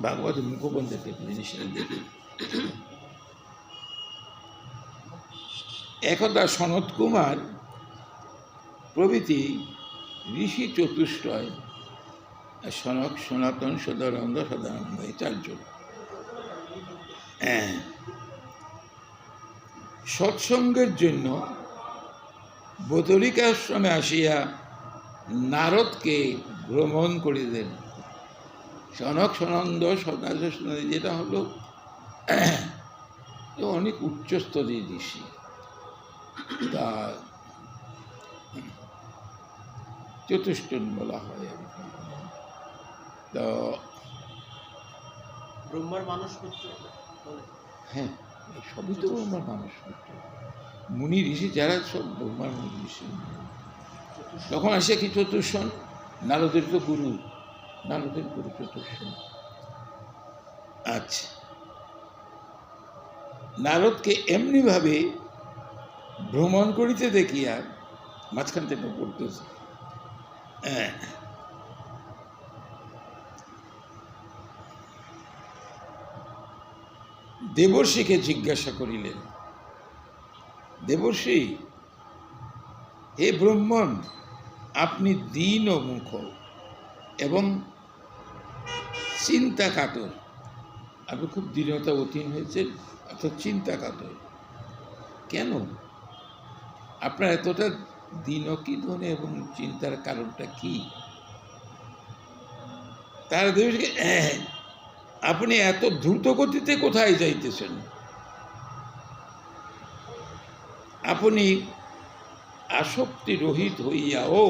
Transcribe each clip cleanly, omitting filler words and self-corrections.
ভাগবত মুখবন্ধ জিনিস একদা সনত কুমার প্রভৃতি ঋষি চতুষ্টয় সনক সনাতন সদানন্দ সদানন্দ এই চারজন সৎসঙ্গের জন্য বদরিকাশ্রমে আসিয়া নারদকে ভ্রমণ করিলেন। সনক সনন্দ সদানন্দ যেটা হলো অনেক উচ্চস্তরীয় ঋষি, তা চতুষ্টন বলা হয়। তো ব্রহ্মার মানুষ পুত্র, হ্যাঁ, সবই তো ব্রহ্মার মানুষ পুত্র। মুনি ঋষি যারা সব ব্রহ্মার মুনি ঋষি। তখন আসে কি চতুর্শন, নারদের তো গুরু, নারদের গুরু চতুর্শন। আচ্ছা, নারদকে এমনিভাবে ভ্রমণ করিতে দেখিয়া মাঝখান থেকে পড়তেছে। দেবর্ষিকে জিজ্ঞাসা করিলেন, দেবর্ষি, হে ব্রহ্মণ, আপনি দীন ও মুখ এবং চিন্তা কাতর। আপনি খুব দীনতা অতীন হয়েছেন, অর্থাৎ চিন্তা কাতর। কেন আপনার এতটা দীন কি ধনে এবং চিন্তার কারণটা কি? তার আপনি এত দ্রুত গতিতে কোথায় যাইতেছেন? আপনি আসক্তি রহিত হইয়াও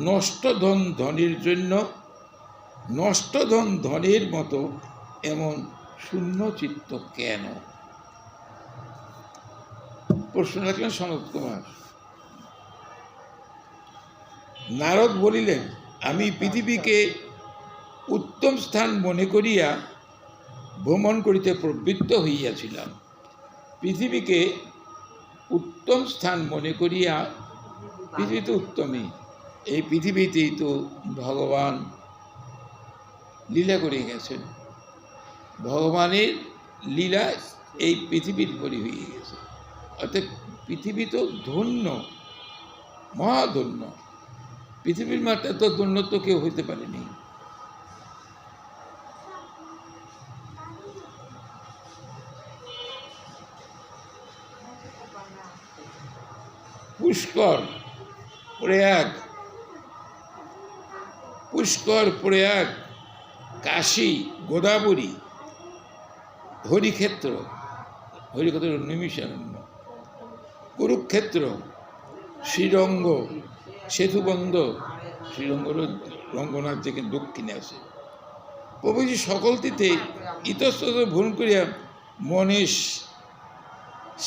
নষ্টধন ধনের জন্য নষ্টধন ধনের মতো এমন শূন্য চিত্ত কেন? প্রশ্ন রাখলেন সনত কুমার। নারদ বলিলেন, আমি পৃথিবীকে উত্তম স্থান মনে করিয়া ভ্রমণ করিতে প্রবৃত্ত হইয়াছিলাম। পৃথিবীকে উত্তম স্থান মনে করিয়া, পৃথিবী তো উত্তমই, এই পৃথিবীতেই তো ভগবান লীলা করে গেছেন। ভগবানের লীলা এই পৃথিবীর পরি হয়ে গেছে। অর্থাৎ পৃথিবী তো ধন্য, মহাধন্য। পৃথিবীর মাত্রা তো ধন্য তো কেউ হইতে পারেনি। পুষ্কর, প্রয়াগ, কাশী, গোদাবরী, হরিক্ষেত্র নিমিষারণ্য, কুরুক্ষেত্র, শ্রীরঙ্গ, সেতুবন্ধ, শ্রীরঙ্গ রঙ্গনাথ থেকে দক্ষিণে আছে, প্রভৃতি সকলটিতে ইতস্তত ভ্রমণ করিয়া মনে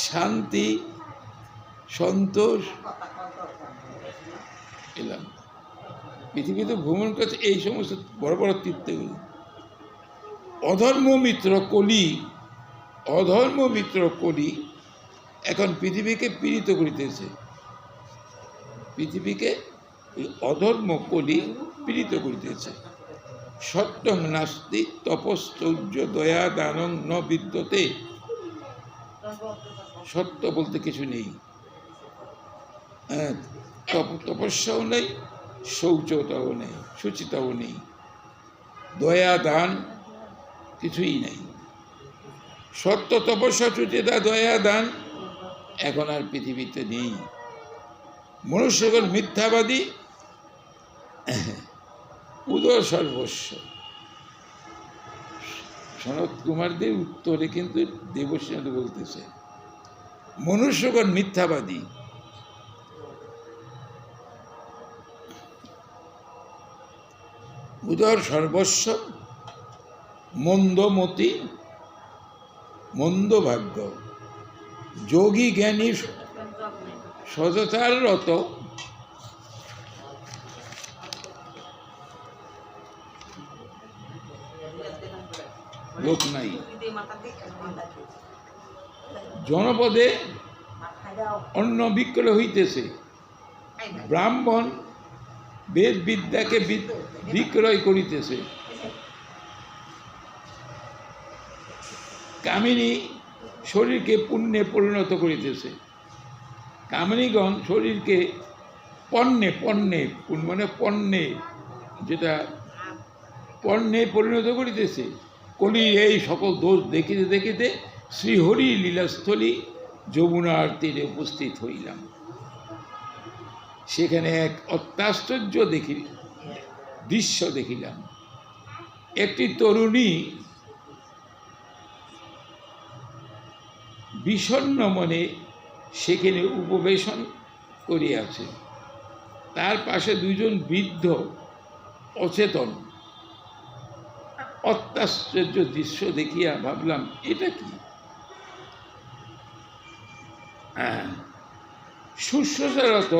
শান্তি সন্তোষ এলাম। পৃথিবীতে ভ্রমণ করছে এই সমস্ত বড় বড় তীর্থগুলো। অধর্ম মিত্র কলি এখন পৃথিবীকে পীড়িত করিতেছে। পৃথিবীকে অধর্ম কলি পীড়িত করিতেছে। সত্যং নাস্তি তপশ্চর্য দয়া দানং ন বিদ্যতে। সত্য বলতে কিছু নেই, তপস্যাও নেই, শৌচতাও নেই, শুচিতাও নেই, দয়া দান কিছুই নেই। সত্য তপস্যা সুচিতা দয়া দান এখন আর পৃথিবীতে নেই। মনুষ্যগণ মিথ্যাবাদী, উদর সর্বস্ব। সনত কুমারদের উত্তরে কিন্তু দেবশ্রী বলতেছে মনুষ্যগণ মিথ্যাবাদী, উদর সর্বস্ব, মন্দমতি, মন্দভাগ্য, যোগী জ্ঞানী সততার রত, লোক নাই। জনপদে অন্য বিক্রয় হইতেছে, ব্রাহ্মণ বেদ বিদ্যাকে বিক্রয় করিতেছে। কামিনী শরীরকে পুণ্যে পরিণত করিতেছে। কামিনীগণ শরীরকে পণ্যে পণ্যে মানে পণ্যে, যেটা পণ্যে পরিণত করিতেছে। কলির এই সকল দোষ দেখিতে দেখিতে শ্রীহরি লীলাস্থলী যমুনার তীরে উপস্থিত হইলাম। সেখানে এক অত্যাশ্চর্য দৃশ্য দেখিলাম। একটি তরুণী বিষণ্ণ মনে সেখানে উপবেশন করিয়াছে। তার পাশে দুইজন বৃদ্ধ অচেতন। অত্যাশ্চর্য দৃশ্য দেখিয়া ভাবলাম এটা কি? শুশ্রূষারত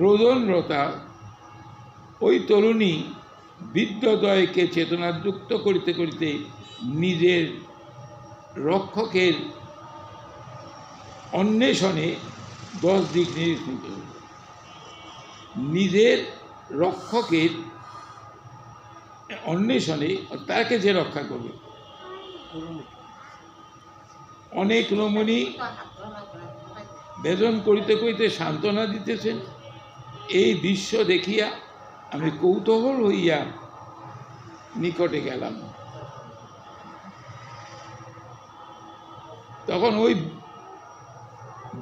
রোদনরতা ওই তরুণী বৃদ্ধদ্বয়কে চেতনাযুক্ত করিতে করিতে নিজের রক্ষকের অন্বেষণে 10 দিক নিরীক্ষিত। নিজের রক্ষকের অন্বেষণে, তাকে যে রক্ষা করবে, অনেক রমণী বেদন করিতে করিতে সান্ত্বনা দিতেছেন। এই দৃশ্য দেখিয়া আমি কৌতূহল হইয়া নিকটে গেলাম। তখন ওই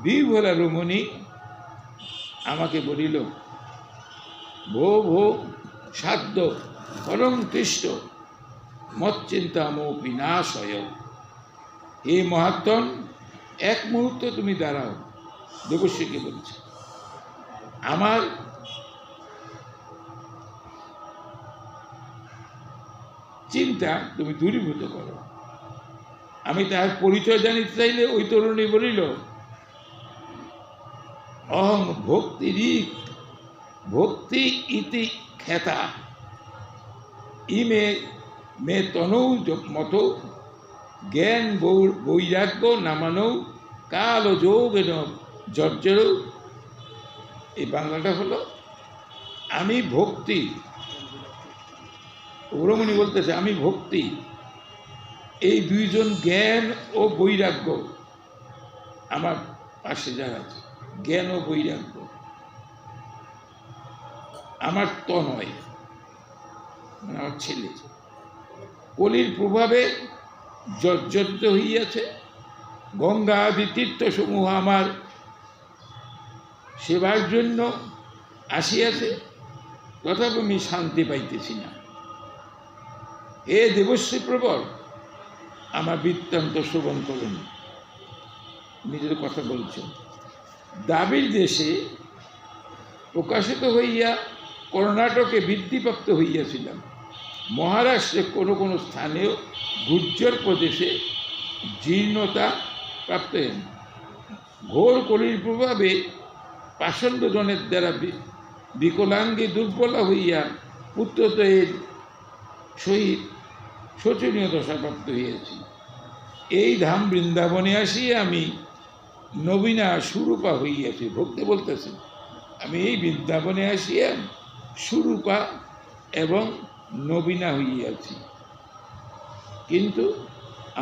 বিভোলা রমণী আমাকে বলিল, ভো ভো সাধ্য পরম কৃষ্ণ মচ্চিন্তামপি নাশয়। হে মহাত্মন, এক মুহূর্ত তুমি দাঁড়াও। দেবশ্রীকে বলছে, আমার চিন্তা তুমি দূরীভূত করো। আমি তার পরিচয় জানিতে চাইলে ওই তরুণী বলিল, অহং ভক্তি ইতি খ্যাতা ইমে মে তনৌ মত জ্ঞান বৈরাগ্য নামানৌ কাল যোগ জর্জর। এই বাংলাটা হলো, আমি ভক্তি, রমণী বলতেছে আমি ভক্তি, এই দুইজন জ্ঞান ও বৈরাগ্য আমার পাশে যারা আছে, জ্ঞান ও বৈরাগ্য আমার তনয়, মানে আমার ছেলে, কলির প্রভাবে জর্জরিত হইয়াছে। গঙ্গা আদি তীর্থসমূহ আমার সেবার জন্য আসিয়াছে, তথাপি আমি শান্তি পাইতেছি না। হে দেবশ্রী প্রবর, আমার বৃত্তান্ত শ্রবণ করুন। নিজের কথা বলছেন। দ্রাবিড় দেশে প্রকাশিত হইয়া কর্ণাটকে বৃদ্ধিপ্রাপ্ত হইয়াছিলাম। মহারাষ্ট্রে কোনো কোনো স্থানেও গুর্জর প্রদেশে জীর্ণতা প্রাপ্ত হেন। ঘোর কলির প্রভাবে পাষণ্ডজনের দ্বারা বিকলাঙ্গী দুর্বলা হইয়া পুত্রত্বের সহিত শোচনীয় দশাপ্রাপ্ত হইয়াছি। এই ধাম বৃন্দাবনে আসিয়া আমি নবীনা সুরূপা হইয়াছি। ভক্তি বলতেছে, আমি এই বৃন্দাবনে আসিয়া সুরূপা এবং নবীনা হইয়াছি, কিন্তু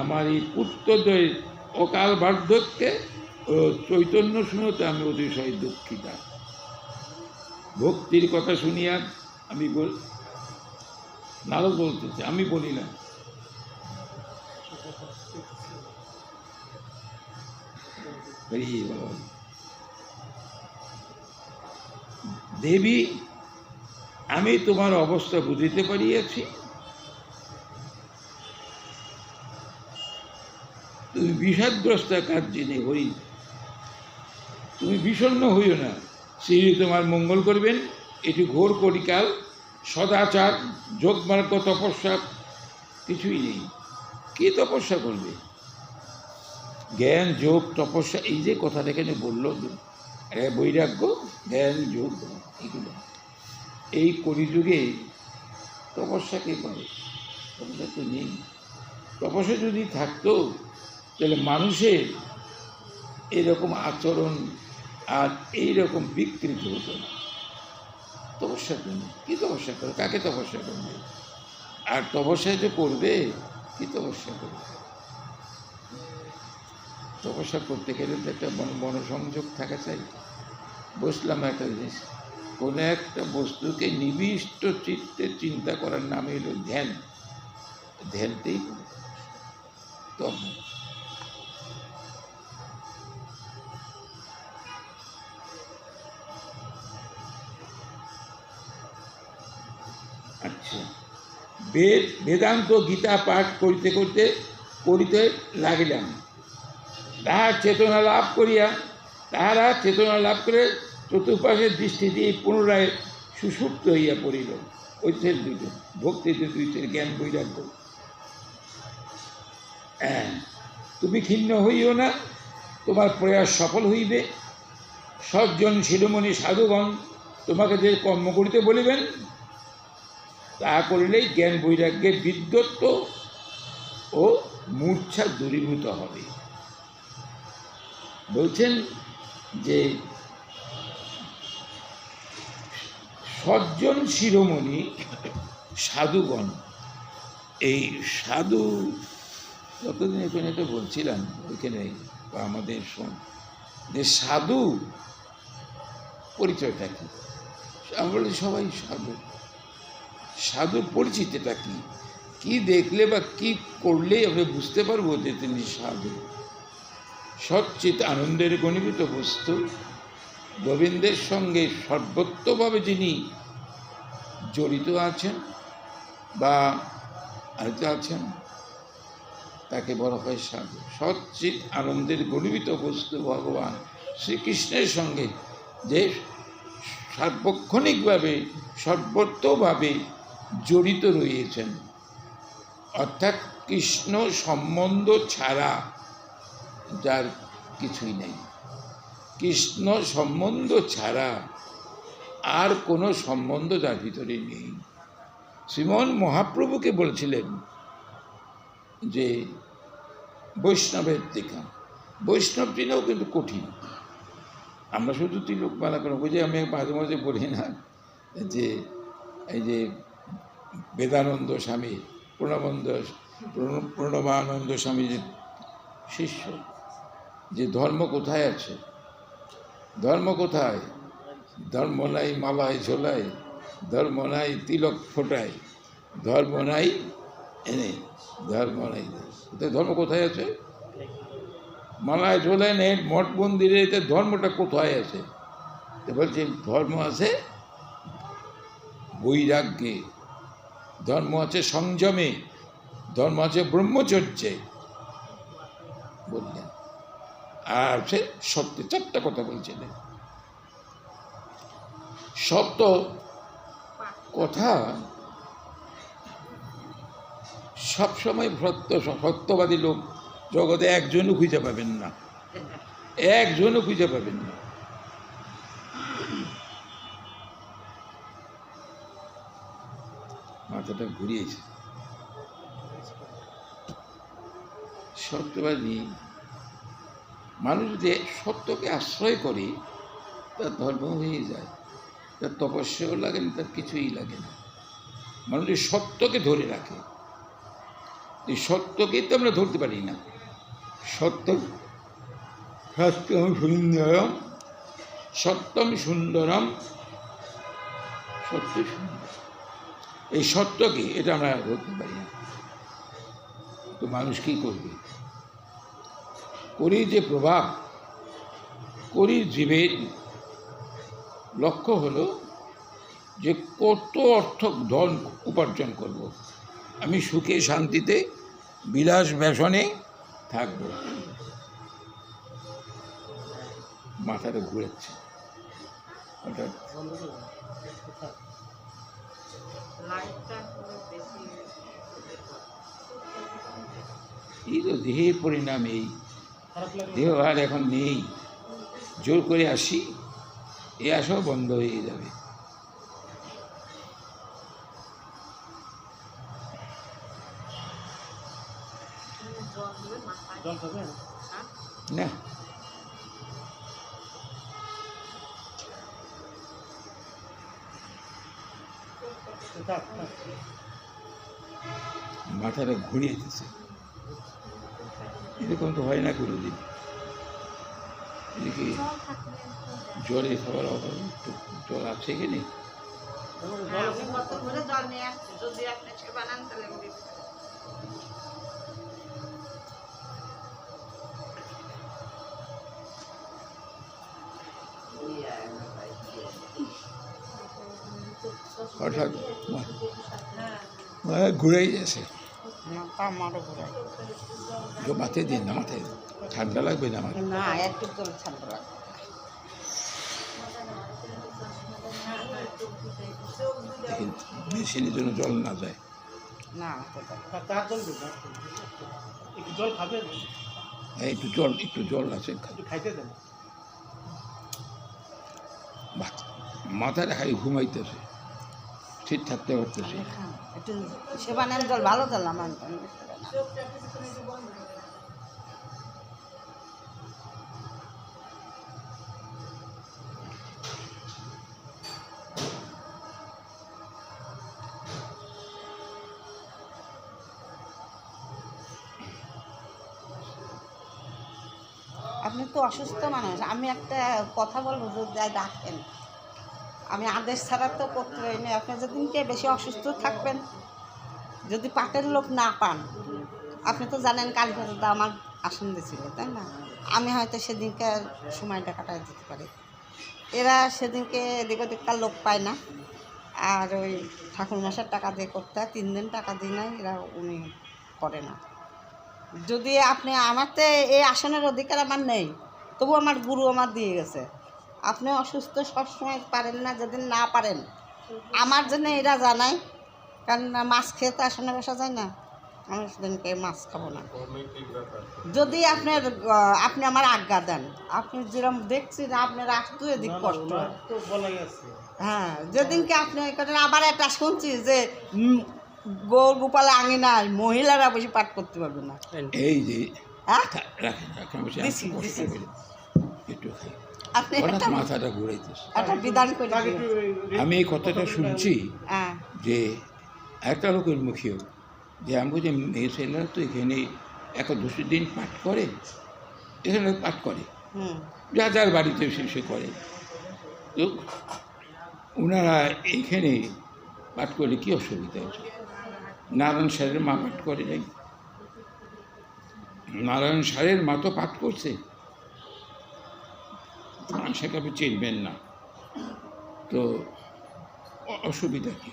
আমার এই পুত্রদ্বয়ের অকাল বার্ধক্যে ও চৈতন্য শুনতে আমি অতিশয় দুঃখিতা। ভক্তির কথা শুনিয়া আমি নারদ বলতেছে, আমি বলিলাম বেরিয়ে বাবা, দেবী আমি তোমার অবস্থা বুঝিতে পারিয়াছি, তুমি বিষাদগ্রস্ত কার্যে হই, তুমি বিষণ্ণ হইও না, শ্রী তোমার মঙ্গল করবেন। এটি ঘোর কলিকাল, সদাচার যোগমার্গ তপস্যা কিছুই নেই। কে তপস্যা করবে? জ্ঞান যোগ তপস্যা, এই যে কথাটা এখানে বলল, বৈরাগ্য জ্ঞান যোগ এগুলো, এই কলিযুগে তপস্যা কে করে? তপস্যা তো নেই। তপস্যা যদি থাকতো তাহলে মানুষের এরকম আচরণ আর এইরকম বিকৃত হতো না। তপস্যা তো নেই। কী তপস্যা করে? কাকে তপস্যা করবে? আর তপস্যা যে করবে, কী তপস্যা করবে? তপস্যা করতে গেলে তো একটা মনোসংযোগ থাকা চাই। বসলাম একটা জিনিস, কোনো একটা বস্তুকে নিবিষ্ট চিত্তে চিন্তা করার নামে হলো ধ্যান। ধ্যানতেই তখন আচ্ছা, বেদান্ত গীতা পাঠ করিতে লাগিলাম। তাহারা চেতনা লাভ করে চতুর্পাশের দৃষ্টি দিয়ে পুনরায় সুষুপ্ত হইয়া পড়িল। ঐতের দুইটা ভক্তিতে দুইটের জ্ঞান বৈরাগ্য। তুমি ক্ষীণ হইও না, তোমার প্রয়াস সফল হইবে। সজ্জন শিরোমণি সাধুগণ তোমাকে যে কর্ম করিতে বলিবেন, তা করিলেই জ্ঞান বৈরাগ্যের বিদ্যত্ব ও মূর্ছা দূরীভূত হবে। বলছেন যে সজ্জন শিরোমণি সাধুগণ, এই সাধু কতদিন এখানে তো বলছিলাম ওইখানে আমাদের যে সাধু পরিচয়টা কি? আমরা বলি সবাই সাধু। সাধুর পরিচিতিটা কি? কি দেখলে বা কি করলেই আমরা বুঝতে পারবো যে তিনি সাধু? সচ্চিত আনন্দের গণীভূত বস্তু গোবিন্দের সঙ্গে সর্বত্রভাবে যিনি জড়িত আছেন বা আহত আছেন, তাকে বলা হয় সাধু। সচ্চিত আনন্দের গণীভূত বস্তু ভগবান শ্রীকৃষ্ণের সঙ্গে যে সার্বক্ষণিকভাবে সর্বত্রভাবে জড়িত রয়েছেন, অর্থাৎ কৃষ্ণ সম্বন্ধ ছাড়া যার কিছুই নেই। কৃষ্ণ সম্বন্ধ ছাড়া আর কোনো সম্বন্ধ যার ভিতরে নেই। শ্রীমন মহাপ্রভুকে বলছিলেন যে বৈষ্ণবের দেখা, বৈষ্ণব চিনাও কিন্তু কঠিন। আমরা শুধু তিলক মালা করে বুঝে, আমি মাঝে মাঝে বলি না যে এই যে বেদানন্দ স্বামী, প্রণবানন্দ স্বামী যে শিষ্য, যে ধর্ম কোথায় আছে? ধর্ম কোথায়? ধর্ম নাই মালায় ঝোলায়, ধর্ম নাই তিলক ফোটায়, ধর্ম নাই এনে, ধর্ম নাই। ধর্ম কোথায় আছে? মালায় ঝোলায় নেই, মঠ মন্দিরে, এতে ধর্মটা কোথায় আছে? বলছে ধর্ম আছে বৈরাগ্যে, ধর্ম আছে সংযমে, ধর্ম আছে ব্রহ্মচর্যে, বললেন। আর সে সত্য, চারটা কথা বলছিলেন। সত্য কথা সবসময় সত্যবাদী লোক জগতে একজনও খুঁজে পাবেন না, একজনও খুঁজে পাবেন না। মাথাটা ঘুরিয়েছে। সত্যবাদী মানুষ যে সত্যকে আশ্রয় করে, তার ধর্ম হয়ে যায়, তার তপস্যাও লাগে না, তার কিছুই লাগে না। মানুষ সত্যকে ধরে রাখে। এই সত্যকে তো আমরা ধরতে পারি না। সত্যম সুন্দরম, সত্যম সুন্দরম, সত্য সুন্দর, এই সত্যকে এটা আমরা ধরতে পারি না। তো মানুষ কী করবে? করি যে প্রভাব, করির জীবের লক্ষ্য হলো যে কত অর্থ ধন উপার্জন করব, আমি সুখে শান্তিতে বিলাস ব্যসনে থাকব। মাথাটা ঘুরেছে হঠাৎ। এই তো দেহের পরিণাম, এই দেহ আর এখন নেই, জোর করে আসি, এ আসাও বন্ধ হয়ে যাবে। না, মাথাটা ঘুরিয়ে দিচ্ছে, এরকম তো হয় না কোনোদিন। এদিকে জলে খাবার অভাব, একটু জল আছে এখানে? হঠাৎ ঘুরেই যাচ্ছে, মাথায় দিন না, মাথায় ঠান্ডা লাগবে না আমার? না, একটু জল ঠান্ডা লাগবে। দেখেন মেশিনের জন্য জল না যায়। না, একটু জল আছে, খাইতে দেন। মাথাটা খালি ঘুমাইতেছে, ঠিক থাকতে পারতেছে। একটু সেবা নেন, জল ভালো জল আমার। আপনি তো অসুস্থ মানুষ, আমি একটা কথা বলবো, যদি ডাকেন। আমি আদেশ ছাড়া তো করতে পারিনি। আপনি যেদিনকে বেশি অসুস্থ থাকবেন, যদি পাটের লোক না পান, আপনি তো জানেন কালীপদা আমার আসন দিয়েছিল, তাই না? আমি হয়তো সেদিনকে সময়টা কাটাই দিতে পারি। এরা সেদিনকে এদিক ওদিককার লোক পায় না, আর ওই ঠাকুর মাসের টাকা দিয়ে করতে হয়, 3 দিন টাকা দিই নাই, এরা উনি করে না। যদি আপনি, আমার তো এই আসনের অধিকার আমার নেই, তবু আমার গুরু আমার দিয়ে গেছে। আপনি অসুস্থ সবসময় পারেন না, যেদিন না পারেন আমার জন্য এরা জানায়, কারণ মাছ খেয়ে তো আসনে বসা যায় না। আমি সেদিনকে মাছ খাবো না, যদি আপনি আমার আজ্ঞা দেন। আপনি যেরকম দেখছি না, আপনার আসতো এদিক কষ্ট। হ্যাঁ, যেদিনকে আপনি করেন। আবার একটা শুনছি যে গৌর গোপালে আঙিনায় মহিলারা বেশি পাঠ করতে পারবে না। এই যে আপনি মাথাটা ঘুরাইতেছে, একটা বিধান করে আমি এই কথাটা শুনছি যে একটা লোকের মুখেও, যে আমি যে মেয়ে ছেলেরা তো এখানে 11 দিন পাঠ করে, এখানে পাঠ করে, যা যার বাড়িতে সে করে। তো ওনারা এইখানে পাঠ করলে কী অসুবিধা আছে? নারায়ণ সারের মা পাঠ করে নাই? নারায়ণ সারের মা তো পাঠ করছে, সেটা আপনি চিনবেন না, তো অসুবিধা কি?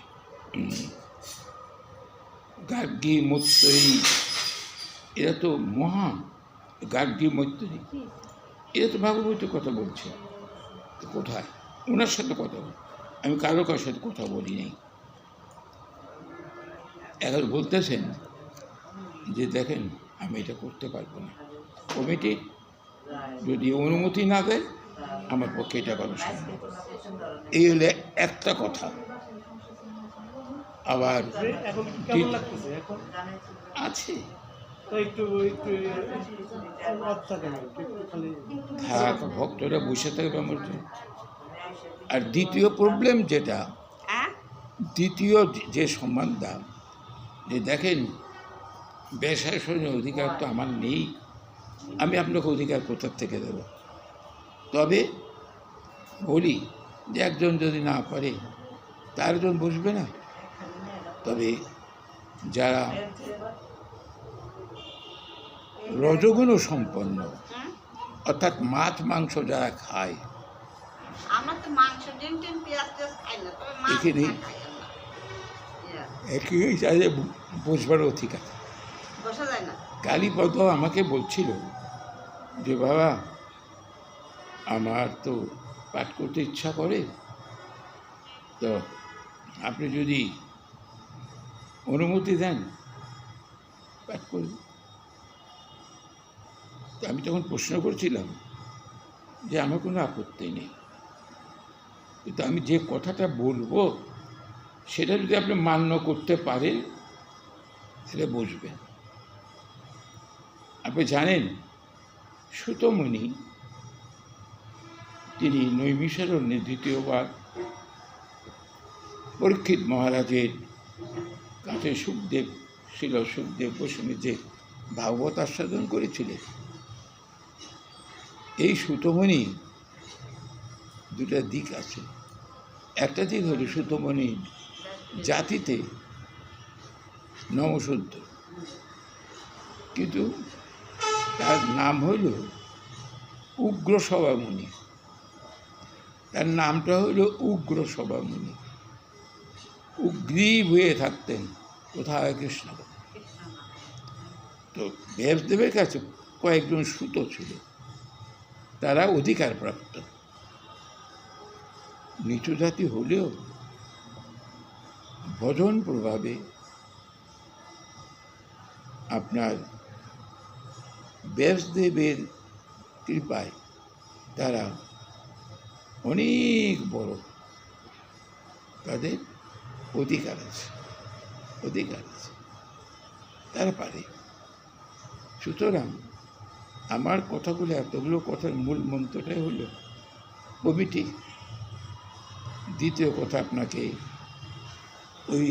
গার্গী মৈত্রেয়ী এরা তো মহা, গার্গী মৈত্রেয়ী এরা তো ভাগবতের কথা বলছে। কোথায় ওনার সাথে কথা বল? আমি কারোর সাথে কথা বলি নাই। এখন বলতেছেন যে দেখেন আমি এটা করতে পারবো না, কমিটি যদি অনুমতি না দেয় আমার পক্ষে এটা করা সম্ভব। এই হলে একটা কথা। আবার আছে থাক, ভক্তরা বসে থাকবে আমার জন্য। আর দ্বিতীয় প্রবলেম যেটা, দ্বিতীয় যে সম্মানটা, যে দেখেন বেশাসনের অধিকার তো আমার নেই, আমি আপনাকে অধিকার কোথার থেকে দেব? তবে বলি যে একজন যদি না পারে তার একজন বসবে না। তবে যারা রজগুণ সম্পন্ন, অর্থাৎ মাছ মাংস যারা খায়, আমরা তো মাংস ডিম টিম পেঁয়াজ টেয়াজ খাই না, তবে মাছ এখানে খাই আমরা। ইয়া, একই চাইলে বসবার অধিকার। বসা যায় না। কালীপদ আমাকে বলছিল যে বাবা, আমার তো পাঠ করতে ইচ্ছা করে, তো আপনি যদি অনুমতি দেন পাঠ করব। তো আমি তখন প্রশ্ন করছিলাম যে আমার কোনো আপত্তি নেই, কিন্তু আমি যে কথাটা বলবো সেটা যদি আপনি মান্য করতে পারেন সেটা বুঝবেন। আপনি জানেন সুতমণি তিনি নৈমিষারণ্যে দ্বিতীয়বার পরীক্ষিত মহারাজের কাছে সুখদেব, শিল সুখদেব গোস্বামী যে ভাগবত আস্বাদন করেছিলেন, এই সুতমণি দুটা দিক আছে। একটা দিক হলো সুতমণি জাতিতে নমশুদ্ধ, কিন্তু তার নাম হইল উগ্র সভামুনি। তার নামটা হইল উগ্র সভামুনি। উগ্রীব হয়ে থাকতেন কোথায় কৃষ্ণ। তো ব্যাসদেবের কাছে কয়েকজন সুত ছিল, তারা অধিকার প্রাপ্ত, নিচু জাতি হলেও ভজন প্রভাবে আপনার ব্যাসদেবের কৃপায় তারা অনেক বড়, তাদের অধিকার আছে, তারা পারে। সুতরাং আমার কথাগুলো, এতগুলো কথার মূল মন্ত্রটাই হলো কমিটি। দ্বিতীয় কথা, আপনাকে ওই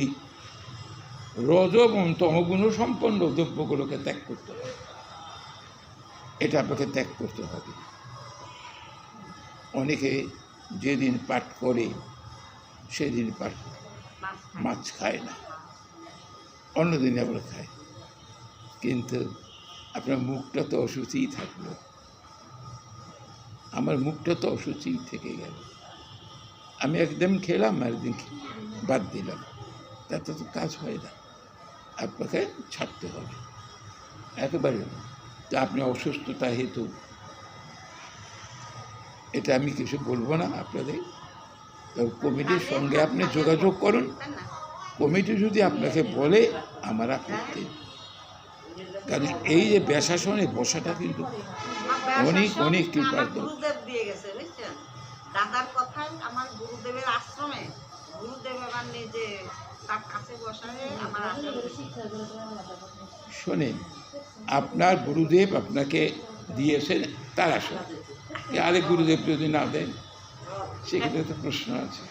রজ এবং তমগুণ সম্পন্ন দ্রব্যগুলোকে ত্যাগ করতে হবে। এটা আপনাকে ত্যাগ করতে হবে। অনেকে যেদিন পাঠ করে সেদিন মাছ খায় না, অন্যদিন আবার খায়, কিন্তু আপনার মুখটা তো অসুচিই থাকলো। আমার মুখটা তো অসুচিই থেকে গেল। আমি একদিন খেলাম, একদিন বাদ দিলাম, তাতে তো কাজ হয় না। আপনাকে ছাড়তে হবে একেবারে। তো আপনি অসুস্থতা হেতু, এটা আমি কিছু বলবো না আপনাদের। তো কমিটির সঙ্গে আপনি যোগাযোগ করুন। কমিটি যদি আপনাকে বলে, আমার আপত্তি। কারণ এই যে ব্যাসাসনে বসাটা কিন্তু অনেক অনেক কৃপার গুরুদেব দিয়ে গেছে, বুঝছেন? দাদার কথাই আমার গুরুদেবের আশ্রমে, গুরুদেব আমার নিজে তার কাছে বসায় আমার শোনেন, আপনার গুরুদেব আপনাকে দিয়েছেন তার আসন, আরেক গুরুদেব যদি না দেন সেক্ষেত্রে তো প্রশ্ন আছে।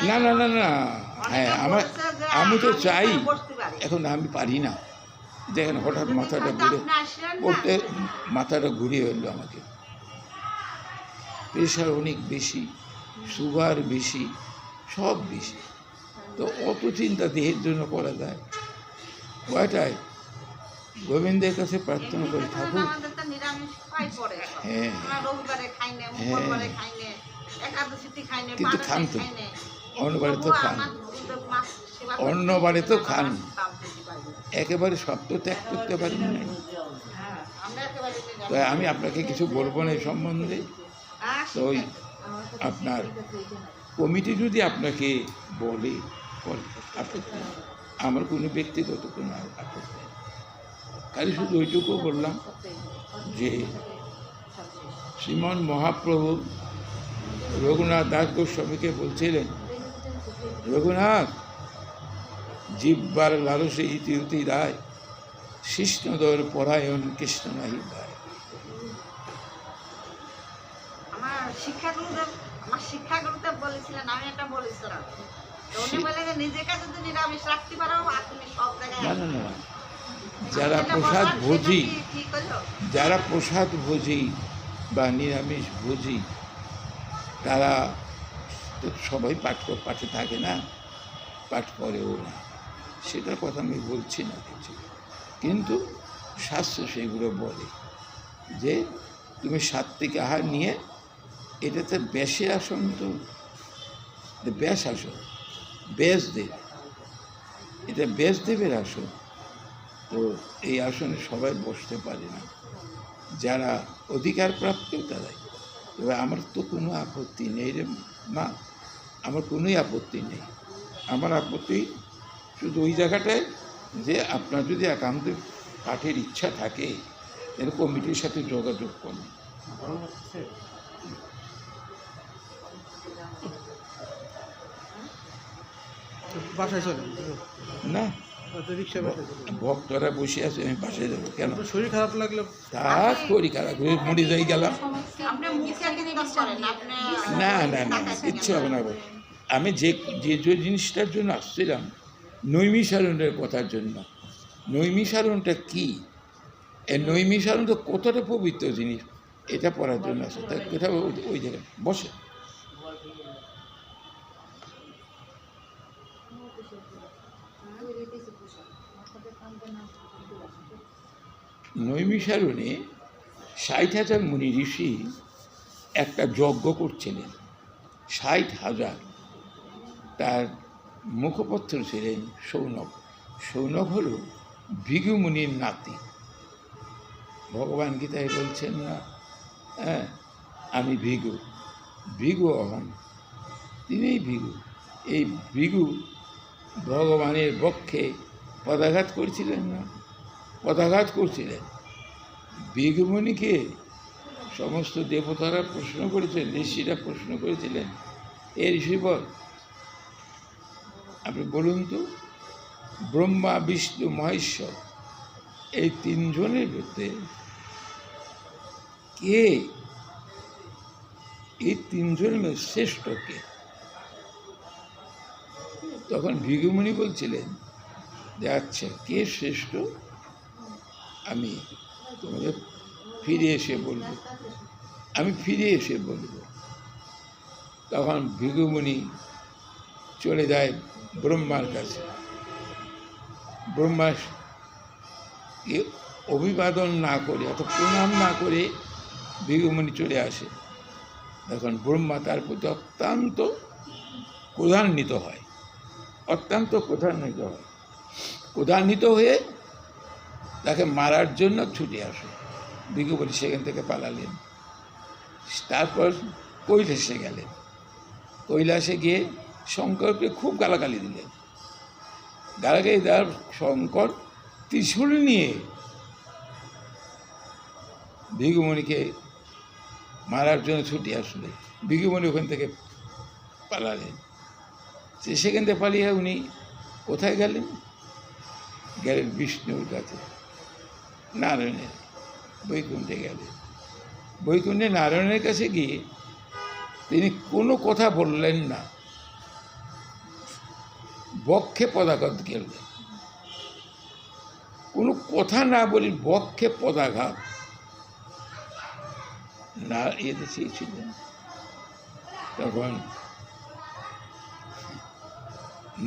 না না না না, হ্যাঁ আমি তো চাই, এখন আমি পারি না। দেখেন হঠাৎ মাথাটা ঘুরে পড়তে, মাথাটা ঘুরিয়ে এলো আমাকে। প্রেশার অনেক বেশি, সুগার বেশি, সব বেশি। তো অত চিন্তা দেহের জন্য করা যায়? কয়টায় গোবিন্দের কাছে প্রার্থনা করে ঠাকুর, হ্যাঁ কিন্তু খান তো, অন্যবারে তো খান, অন্যবারে তো খান, একেবারে সব তো ত্যাগ করতে পারেন না। তো আমি আপনাকে কিছু বলবো না এই সম্বন্ধে। তো ওই আপনার কমিটি যদি আপনাকে বলে, আপত্তি, আমার কোনো ব্যক্তিগত কোনো আপত্তি নেই। খালি শুধু ওইটুকু বললাম যে শ্রীমন মহাপ্রভু রঘুনাথ দাস গোস্বামীকে বলছিলেন, রঘুনাথ জিব্বার লালসে ইতি রায়, কৃষ্ণদর পরায়ণ কৃষ্ণ নাহি পায়। আমার শিক্ষাগুরুদেব বলেছিলেন, আমি এটা বলেছিলাম, উনি বলে যে নিজেকে যদি নিরামিষ রাখতে পারো তুমি সব জায়গায়। না না না, যারা প্রসাদ ভোজী, যারা প্রসাদ ভোজী বা নিরামিষ ভোজী, তারা তো সবাই পাঠে থাকে না, পাঠ করেও না, সেটার কথা আমি বলছি না কিছু, কিন্তু শাস্ত্র সেগুলো বলে। যে তুমি সাত্বিক আহার নিয়ে, এটাতে ব্যাসের আসন, তো ব্যাস আসন, ব্যাসদেব, এটা ব্যাসদেবের আসন। তো এই আসনে সবাই বসতে পারে না, যারা অধিকার প্রাপ্ত তারাই। তবে আমার তো কোনো আপত্তি নেই রে মা, আমার কোনোই আপত্তি নেই। আমার আপত্তি শুধু ওই জায়গাটায় যে আপনার যদি একান্ত পাঠের ইচ্ছা থাকে, এর কমিটির সাথে যোগাযোগ করুন। বাসায় চলেন না, রিক্সা বাসায় চলেন। ভক্তরা বসে আছে, আমি পাশে যাবো কেন? আপনার শরীর খারাপ লাগলে তার শরীর খারাপ করে মুড়ি যাই গেলাম। আপনি মুখে জিজ্ঞেস করেন, আপনি না না না, কিচ্ছু হবে না গো। আমি যে যে যে জিনিসটার জন্য আসছিলাম, নৈমিষারণের কথার জন্য। নৈমিষারণটা কি? এই নৈমিষারণ তো কতটা পবিত্র জিনিস, এটা পড়ার জন্য আছে। তাই কোথাও ওই জায়গায় বসে। নৈমিষারণে 60,000 মুনি ঋষি একটা যজ্ঞ করছিলেন। 60,000। তার মুখপত্র ছিলেন সৌনক। সৌনক হল ভৃগু মুনির নাতি। ভগবান গীতায় বলছেন না, হ্যাঁ, আমি ভৃগু, ভৃগু অহম, তিনিই ভৃগু। এই ভৃগু ভগবানের বক্ষে পদাঘাত করছিলেন না, পদাঘাত করছিলেন। ভৃগুমুনিকে সমস্ত দেবতারা প্রশ্ন করেছেন, ঋষিরা প্রশ্ন করেছিলেন, এ ঋষি বল, আপনি বলুন তো, ব্রহ্মা বিষ্ণু মহেশ্বর এই তিনজনের মধ্যে কে, এই তিনজনের মধ্যে শ্রেষ্ঠ কে? তখন ভৃগুমুনি বলছিলেন যে আচ্ছা, কে শ্রেষ্ঠ আমি তোমাদের ফিরে এসে বলবো, আমি ফিরে এসে বলবো। তখন ভৃগুমুনি চলে যায় ব্রহ্মার কাছে। ব্রহ্মা অভিবাদন না করে, অত প্রণাম না করে ভৃগুমুনি চলে আসে। তখন ব্রহ্মা তার প্রতি অত্যন্ত ক্রোধান্বিত হয়, অত্যন্ত ক্রোধান্বিত হয়। ক্রোধান্বিত হয়ে তাকে মারার জন্য ছুটে আসে। ভৃগুমুনি সেখান থেকে পালালেন। তারপর কৈলাসে গেলেন। কৈলাসে গিয়ে শঙ্করকে খুব গালাগালি দিলেন। গালাগালি দেওয়ার শঙ্কর ত্রিশূল নিয়ে ভৃগুমুনিকে মারার জন্য ছুটে আসলে। ভৃগুমুনি ওখান থেকে পালালেন। সেখান থেকে পালিয়ে উনি কোথায় গেলেন? গেলেন বিষ্ণুর কাছে, নারায়ণের বৈকুণ্ঠে গেলেন। বৈকুণ্ঠে নারায়ণের কাছে গিয়ে তিনি কোনো কথা বললেন না, বক্ষে পদাঘাত গেলেন। কোনো কথা না বলি বক্ষে পদাঘাত না এতে চেয়েছিলেন। তখন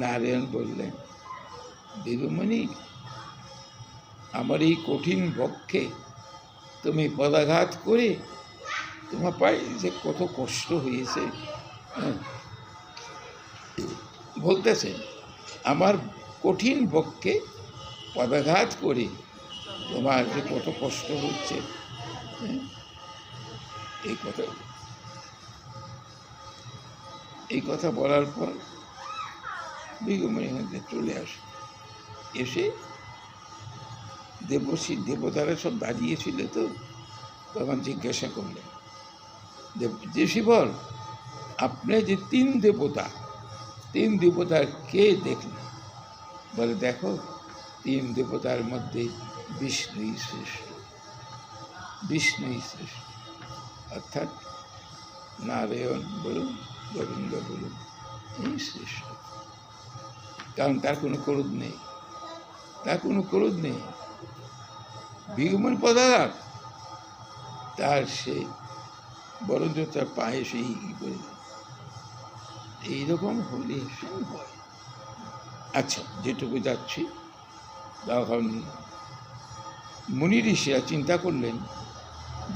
নারায়ণ বললেন, ভৃগুমুনি, আমার এই কঠিন বক্ষে তুমি পদাঘাত করে তোমার পায়ে যে কত কষ্ট হয়েছে, বলতেছেন আমার কঠিন বক্ষে পদাঘাত করে তোমার যে কত কষ্ট হচ্ছে, এই কথা বলার পর ভৃগুমুনি মধ্যে চলে আসে। এসে দেবর্ষি দেবতারা সব দাঁড়িয়েছিল, তো তখন জিজ্ঞাসা করলেন, ঋষি বল, আপনি যে তিন দেবতার কে দেখলেন? বলে, দেখো, তিন দেবতার মধ্যে বিষ্ণুই শ্রেষ্ঠ, বিষ্ণুই শ্রেষ্ঠ। অর্থাৎ নারায়ণ বলুন, গোবিন্দ বলুন, এই শ্রেষ্ঠ। কারণ তার কোনো ক্রোধ নেই, তার কোনো ক্রোধ নেই। ভৃগুমুনি পদাঘাত তার সে বরঞ্চ তার পায়ে সেই করে এইরকম হলে হয়। আচ্ছা, যেটুকু যাচ্ছি, তখন মুনি ঋষিরা চিন্তা করলেন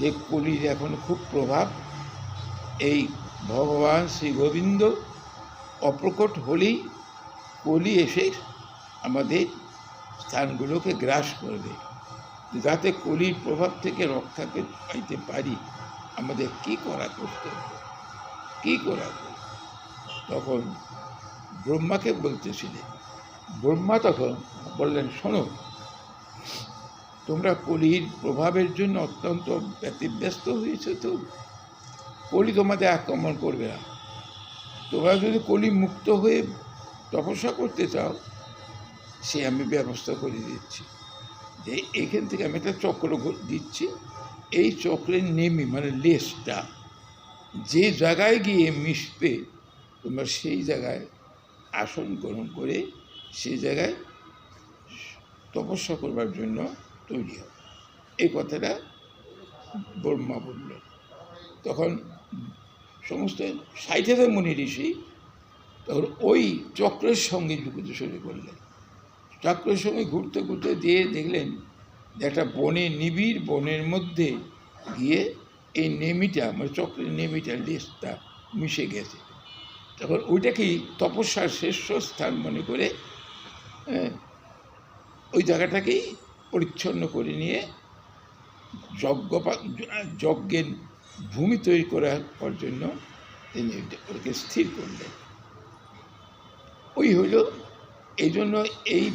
যে কলির এখন খুব প্রভাব, এই ভগবান শ্রী গোবিন্দ অপ্রকট হলেই কলি এসে আমাদের স্থানগুলোকে গ্রাস করবে। যাতে কলির প্রভাব থেকে রক্ষা পাইতে পারি, আমাদের কি করা করতে হবে, কী করা হবে। তখন ব্রহ্মাকে বলতেছিলেন, ব্রহ্মা তখন বললেন, শোনো, তোমরা কলির প্রভাবের জন্য অত্যন্ত ব্যতিব্যস্ত হয়েছ, তো কলি তোমাদের আক্রমণ করবে না। তোমরা যদি কলি মুক্ত হয়ে তপস্যা করতে চাও, সে আমি ব্যবস্থা করে দিচ্ছি। যে এইখান থেকে আমি একটা চক্র দিচ্ছি, এই চক্রের নেমি মানে লেসটা যে জায়গায় গিয়ে মিশবে, তোমরা সেই জায়গায় আসন গ্রহণ করে সেই জায়গায় তপস্যা করবার জন্য তৈরি হবে। এই কথাটা ব্রহ্মা বললেন। তখন সমস্ত 60,000 মুনি ঋষি তখন ওই চক্রের সঙ্গে যুক্ত শুরু করলেন। চক্রের সঙ্গে ঘুরতে ঘুরতে দিয়ে দেখলেন যে একটা নিবিড় বনের মধ্যে গিয়ে এই নেমিটা মানে চক্রের নেমিটা লেজটা মিশে গেছে। তখন ওইটাকেই তপস্যার শ্রেষ্ঠ স্থান মনে করে ওই জায়গাটাকেই পরিচ্ছন্ন করে নিয়ে যজ্ঞের ভূমি তৈরি করার জন্য তিনি ওকে স্থির করলেন। ওই হইল এই জন্য এই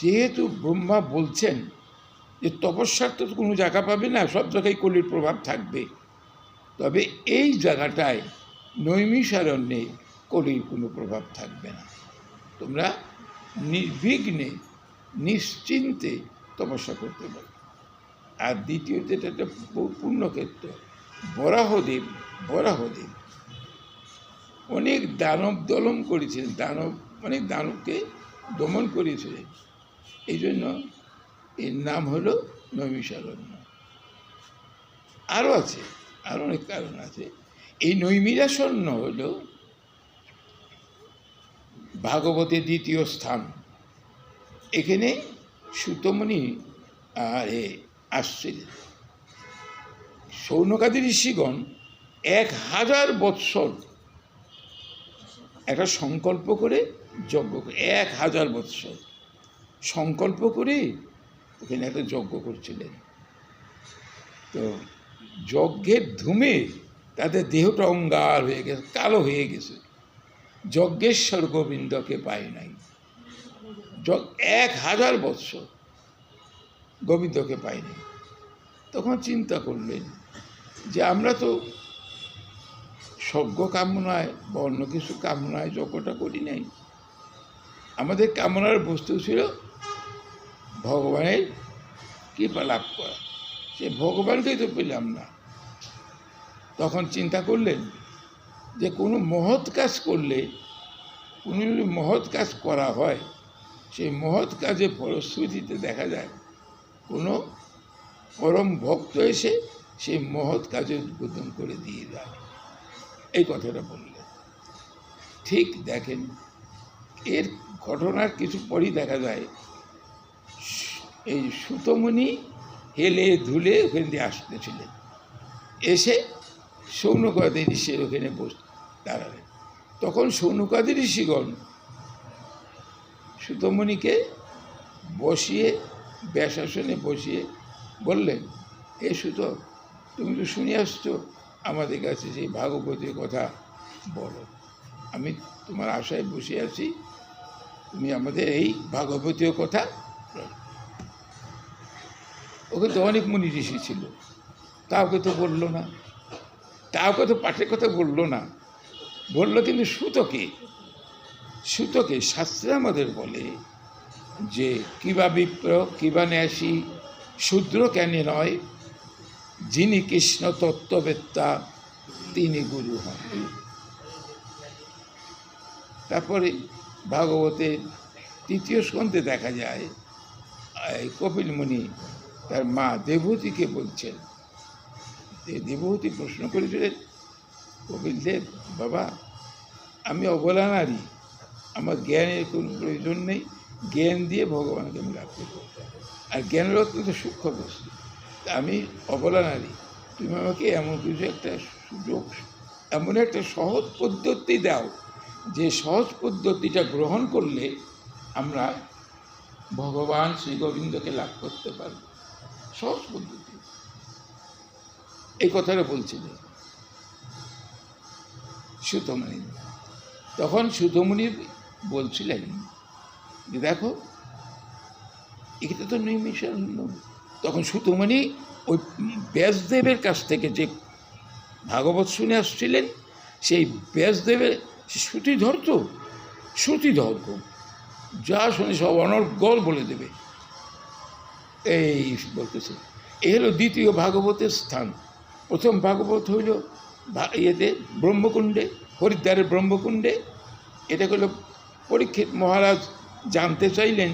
যেহেতু ব্রহ্মা বলছেন যে তপস্যার তো কোনো জায়গা পাবে না, সব জায়গায় কলির প্রভাব থাকবে, তবে এই জায়গাটায় নৈমিষারণ্যে কলির কোনো প্রভাব থাকবে না। তোমরা নির্বিঘ্নে নিশ্চিন্তে তপস্যা করতে পারো। আর দ্বিতীয়ত এটা একটা পূর্ণক্ষেত্র। বরাহদেব অনেক দানব দমন করেছিলেন, অনেক দানবকে দমন করেছিলেন। এই জন্য এর নাম হলো নৈমিষারণ্য। আরও আছে, আরও অনেক কারণ আছে। এই নৈমিষারণ্য হল ভাগবতের দ্বিতীয় স্থান। এখানে সুতমুনি আসছিলেন। শৌনকাদি ঋষিগণ 1000 বৎসর একটা সংকল্প করে যজ্ঞ করে, 1000 বৎসর সংকল্প করে ওখানে একটা যজ্ঞ করছিলেন। তো যজ্ঞের ধুমে তাদের দেহটা অঙ্গার হয়ে গেছে, কালো হয়ে গেছে। যজ্ঞেশ্বর গোবিন্দকে পায় নাই। 1000 বৎসর গোবিন্দকে পায়নি। তখন চিন্তা করলেন যে আমরা তো স্বর্গ কামনায় বা অন্য কিছু কামনায় যজ্ঞটা করি নাই, আমাদের কামনার বস্তু ছিল ভগবানের কৃপা লাভ করা। সে ভগবানকেই তো পেলাম না। তখন চিন্তা করলেন যে কোনো মহৎ কাজ করলে, কোনো যদি মহৎ কাজ করা হয়, সেই মহৎ কাজে ফলশ্রুতিতে দেখা যায় কোনো পরম ভক্ত এসে সেই মহৎ কাজে উদ্বোধন করে দিয়ে যায়। এই কথাটা বললেন। ঠিক দেখেন, এর ঘটনার কিছু পরই দেখা যায় এই সুতমুনি হেলে ধুলে ওখান দিয়ে আসতেছিলেন। এসে শৌনকাদি ঋষির ওখানে দাঁড়ালেন। তখন শৌনকাদি ঋষিগণ সুতমুনিকে বসিয়ে ব্যাসাসনে বসিয়ে বললেন, হে সুত, তুমি তো শুনে আসছো আমাদের কাছে সেই ভাগবতের কথা বলো। আমি তোমার আশায় বসে আছি, তুমি আমাদের এই ভাগবতীয় কথা। ওকে তো অনেক মুনি ঋষি ছিল, কাউকে তো বললো না, কাউকে তো পাঠের কথা বললো না। বললো কিন্তু সুতকে শাস্ত্রে আমাদের বলে যে কিবা বিপ্র কিবা ন্যাসী শূদ্র কেন নয়, যিনি কৃষ্ণ তত্ত্ববেত্তা তিনি গুরু হন। তারপরে ভাগবতের 3য় স্কন্ধে দেখা যায় কপিল মুনি তার মা দেবহূতিকে বলছেন। দেবহূতি প্রশ্ন করেছিলেন, কপিল দেব, বাবা আমি অবলা নারী, আমার জ্ঞানের কোনো প্রয়োজন নেই, জ্ঞান দিয়ে ভগবানকে আমি লাভ করব। আর জ্ঞানের অত্যন্ত সূক্ষ্ম বস্তু, আমি অবলা নারী, তুমি আমাকে এমন কিছু একটা সুযোগ, এমন একটা সহজ পদ্ধতি দাও যে সহজ পদ্ধতিটা গ্রহণ করলে আমরা ভগবান শ্রী গোবিন্দকে লাভ করতে পারব। সহজ পদ্ধতি, এই কথাটা বলছিলেন সুতমণি। তখন সুতমণি বলছিলেন যে দেখো এটা তো নৈমিষারণ্য। তখন সুতমণি ওই ব্যাসদেবের কাছ থেকে যে ভাগবত শুনে আসছিলেন, সেই ব্যাসদেবের শ্রুতিধর তো, শ্রুতিধর যা শুনে সব অনর্গল বলে দেবে, এই বলতেছে। এ হলো দ্বিতীয় ভাগবতের স্থান। প্রথম ভাগবত হইল ইয়েতে ব্রহ্মকুণ্ডে, হরিদ্বারের ব্রহ্মকুণ্ডে। এটা হলো পরীক্ষিত মহারাজ জানতে চাইলেন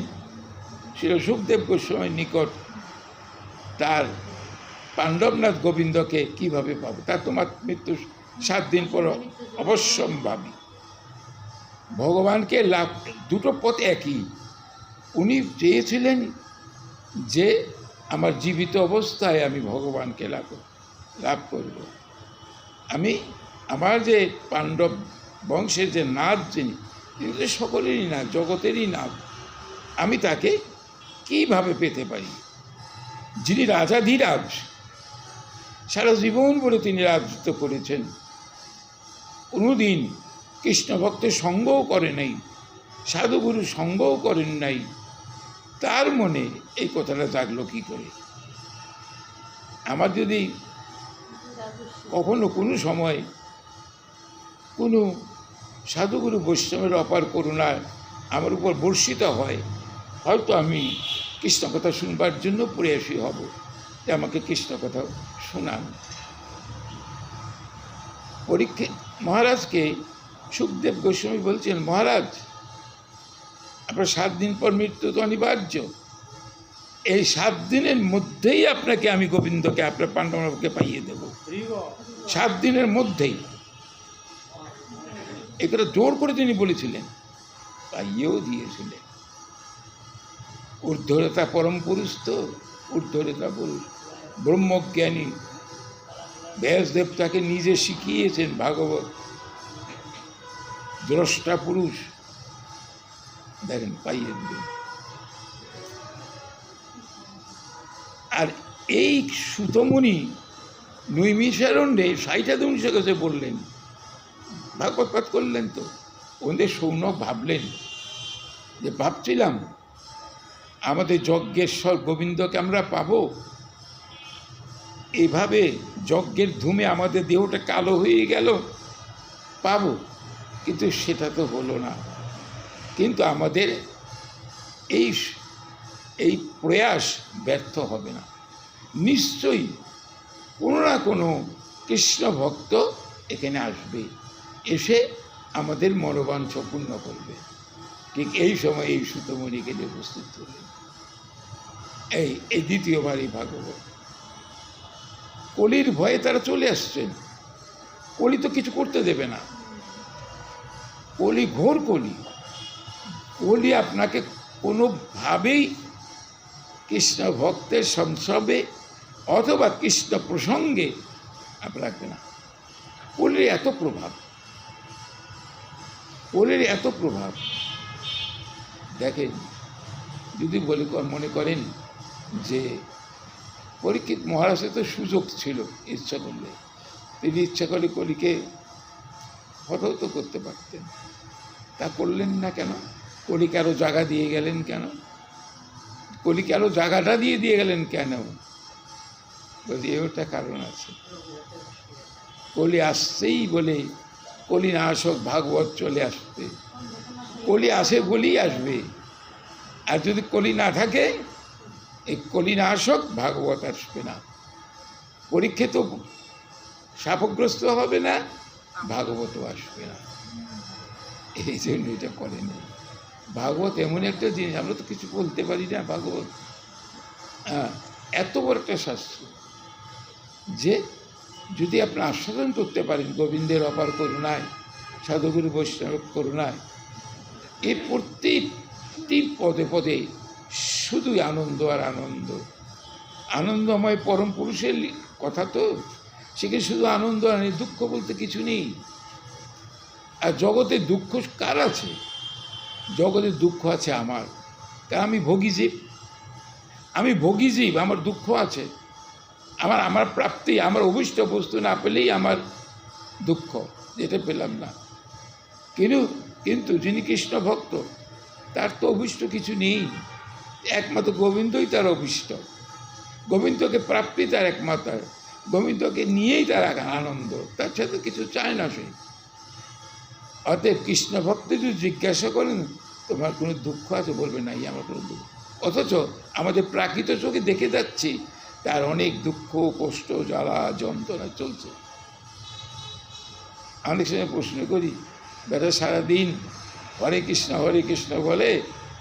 ছিল সুখদেব গোস্বামীর নিকট তার পাণ্ডবনাথ গোবিন্দকে কিভাবে পাবো, তার তোমার মৃত্যু 7 দিন পর অবশ্যম্ভাবী। ভগবানকে লাভ, দুটো পথ একই। উনি চেয়েছিলেন যে আমার জীবিত অবস্থায় আমি ভগবানকে লাভ করব। আমি আমার যে পাণ্ডব বংশের যে নাথ, যিনি সকলেরই নাথ, জগতেরই নাথ, আমি তাকে কিভাবে পেতে পারি, যিনি রাজাধিরাজ, সারা জীবন বলে তিনি রাজত্ব করেছেন, কোনোদিন কৃষ্ণ ভক্তের সঙ্গও করে নাই, সাধুগুরু সঙ্গও করেন নাই, তার মনে এই কথাটা জাগলো কী করে? আমার যদি কখনো কোনো সময় কোনো সাধুগুরু বৈষ্ণবের অপার করুণা আমার উপর বর্ষিত হয়, হয়তো আমি কৃষ্ণ কথা শুনবার জন্য প্রয়াসী হব যে আমাকে কৃষ্ণ কথা শোনান। পরীক্ষিত মহারাজকে সুখদেব গোস্বামী বলছেন, মহারাজ আপনার 7 দিন পর মৃত্যু তো অনিবার্য, এই 7 দিনের মধ্যেই আপনাকে আমি গোবিন্দকে, আপনার পাণ্ডবকে পাইয়ে দেব, 7 দিনের মধ্যেই। এটা জোর করে তিনি বলেছিলেন, পাইয়েও দিয়েছিলেন। ঊর্ধ্বরেতা পরম পুরুষ তো, ঊর্ধ্বরেতা পুরুষ ব্রহ্মজ্ঞানী ব্যাসদেব তাকে নিজে শিখিয়েছেন, ভাগবত দ্রষ্টা পুরুষ, দেখেন পাইয়ে দিলেন। আর এই সুতমণি নৈমিষারণ্যে 60 উনিশের কাছে বললেন, ভাগবত পাঠ করলেন তো। ওদের সৌনক ভাবলেন যে ভাবছিলাম আমাদের যজ্ঞেশ্বর গোবিন্দকে আমরা পাবো, এভাবে যজ্ঞের ধুমে আমাদের দেহটা কালো হয়ে গেল, পাবো, কিন্তু সেটা তো হলো না। কিন্তু আমাদের এই প্রয়াস ব্যর্থ হবে না, নিশ্চয়ই কোনো না কোনো কৃষ্ণ ভক্ত এখানে আসবে, এসে আমাদের মনোবাঞ্ছা পূর্ণ করবে। ঠিক এই সময় এই সুতমণি গেলে উপস্থিত হলেন। এই দ্বিতীয়বারই ভাগবত। কলির ভয়ে তারা চলে আসছেন। কলি তো কিছু করতে দেবে না, কলি ঘোর কলি। কলি আপনাকে কোনোভাবেই কৃষ্ণ ভক্তের সংসর্গে অথবা কৃষ্ণ প্রসঙ্গে রাখবে না। কলির এত প্রভাব, কলির এত প্রভাব। দেখেন, যদি মনে করেন যে পরীক্ষিত মহারাজের তো সুযোগ ছিল, ইচ্ছা করলে তিনি ইচ্ছা করলে কলিকে হতহত করতে পারতেন, তা করলেন না কেন? কলিকে আরও জায়গা দিয়ে গেলেন কেন? কলিকে আরও জায়গাটা দিয়ে গেলেন কেন? বলছি ওটা কারণ আছে। কলি আসছেই বলে কলি না আসক ভাগবত চলে আসবে, কলি আসে বলেই আসবে। আর যদি কলি না থাকে, এই কলি না আসক ভাগবত আসবে না। পরীক্ষা তো শাপগ্রস্ত হবে না, ভাগবতও আসবে না। এই জন্য এটা করেনি। ভাগবত এমন একটা জিনিস, আমরা তো কিছু বলতে পারি না। ভাগবত এত বড় একটা শাস্ত্র যে যদি আপনি আস্বাদন করতে পারেন গোবিন্দের অপার করুণায়, সাধুগুরু বৈষ্ণব করুণায়, এর প্রত্যেকটি পদে পদে শুধুই আনন্দ আর আনন্দ। আনন্দময় পরম পুরুষের কথা তো, সেখানে শুধু আনন্দ নেই, দুঃখ বলতে কিছু নেই। আর জগতে দুঃখ কার আছে? জগতে দুঃখ আছে আমার, কারণ আমি ভোগী জীব। আমি ভোগী জীব, আমার দুঃখ আছে। আমার প্রাপ্তি, আমার অভিষ্ট বস্তু না পেলেই আমার দুঃখ, যেটা পেলাম না। কিন্তু যিনি কৃষ্ণ ভক্ত, তার তো অভিষ্ট কিছু নেই, একমাত্র গোবিন্দই তার অভিষ্ট। গোবিন্দকে প্রাপ্তি তার একমাত্র, গোবিন্দকে নিয়েই তার আনন্দ, তার সাথে কিছু চায় না সে। অতএব কৃষ্ণ ভক্ত যদি জিজ্ঞাসা করেন তোমার কোনো দুঃখ আছে, বলবে নাই আমার কোনো দুঃখ। অথচ আমাদের প্রাকৃত চোখে দেখে যাচ্ছি তার অনেক দুঃখ, কষ্ট, জ্বালা, যন্ত্রণা চলছে। অনেক সময় প্রশ্ন করি, বেটা সারাদিন হরে কৃষ্ণ বলে,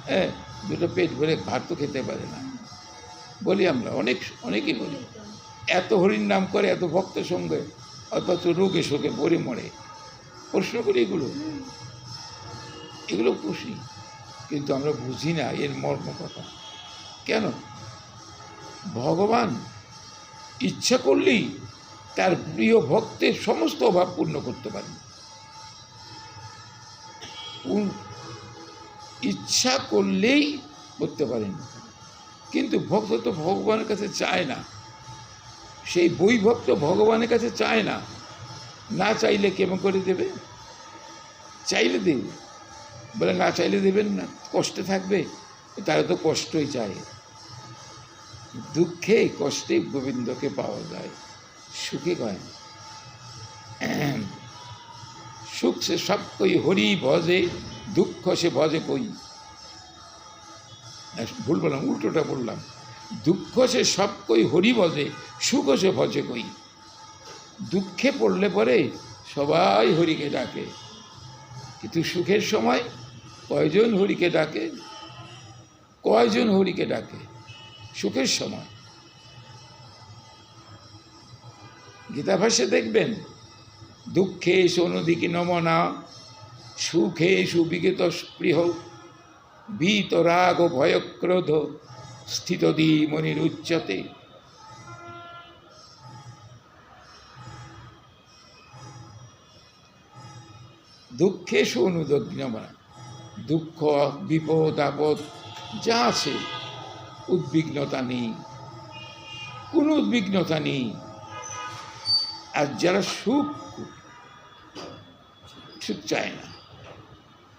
হ্যাঁ, দুটো পেট ভরে ভাত তো খেতে পারে না। বলি আমরা, অনেকেই বলি, এত হরির নাম করে, এত ভক্ত সঙ্গে, অথচ রোগে শোকে পড়ে মরে। প্রশ্ন করি এগুলো খুশি, কিন্তু আমরা বুঝি না এর মর্ম কথা। কেন? ভগবান ইচ্ছা করলেই তার প্রিয় ভক্তের সমস্ত অভাব পূর্ণ করতে পারেন। ইচ্ছা করলেই করতে পারেন, কিন্তু ভক্ত তো ভগবানের কাছে চায় না। সেই বই ভক্ত ভগবানের কাছে চায় না, না চাইলে কেমন করে দেবে? চাইলে দেবে, বলে না চাইলে দেবেন না, কষ্টে থাকবে, তারা তো কষ্টই চায়। দুঃখে কষ্টে গোবিন্দকে পাওয়া যায়, সুখে কয় সুখ সে সব কই হরি ভজে, দুঃখ সে ভজে কই। ভুল বললাম, উল্টোটা বললাম। দুঃখ সে সব কই হরি ভজে, সুখ সে ভজে কই। দুঃখে পড়লে পরে সবাই হরিকে ডাকে, কিন্তু সুখের সময় কয়জন হরিকে ডাকে? কয়জন হরিকে ডাকে সুখের সময়? গীতাভাষ্যে দেখবেন, দুঃখে অনুদিকে নমনা, সুখে সুবিগত স্পৃহ, ভীত রাগ ভয়ক্রোধ, স্থিত মনির উচ্চতে। দুঃখে অনুদিগ্নমনা, দুঃখ, বিপদ, আপদ যা আছে, উদ্বিগ্নতা নেই, কোনো উদ্বিগ্নতা নেই। আর যারা সুখ চায় না,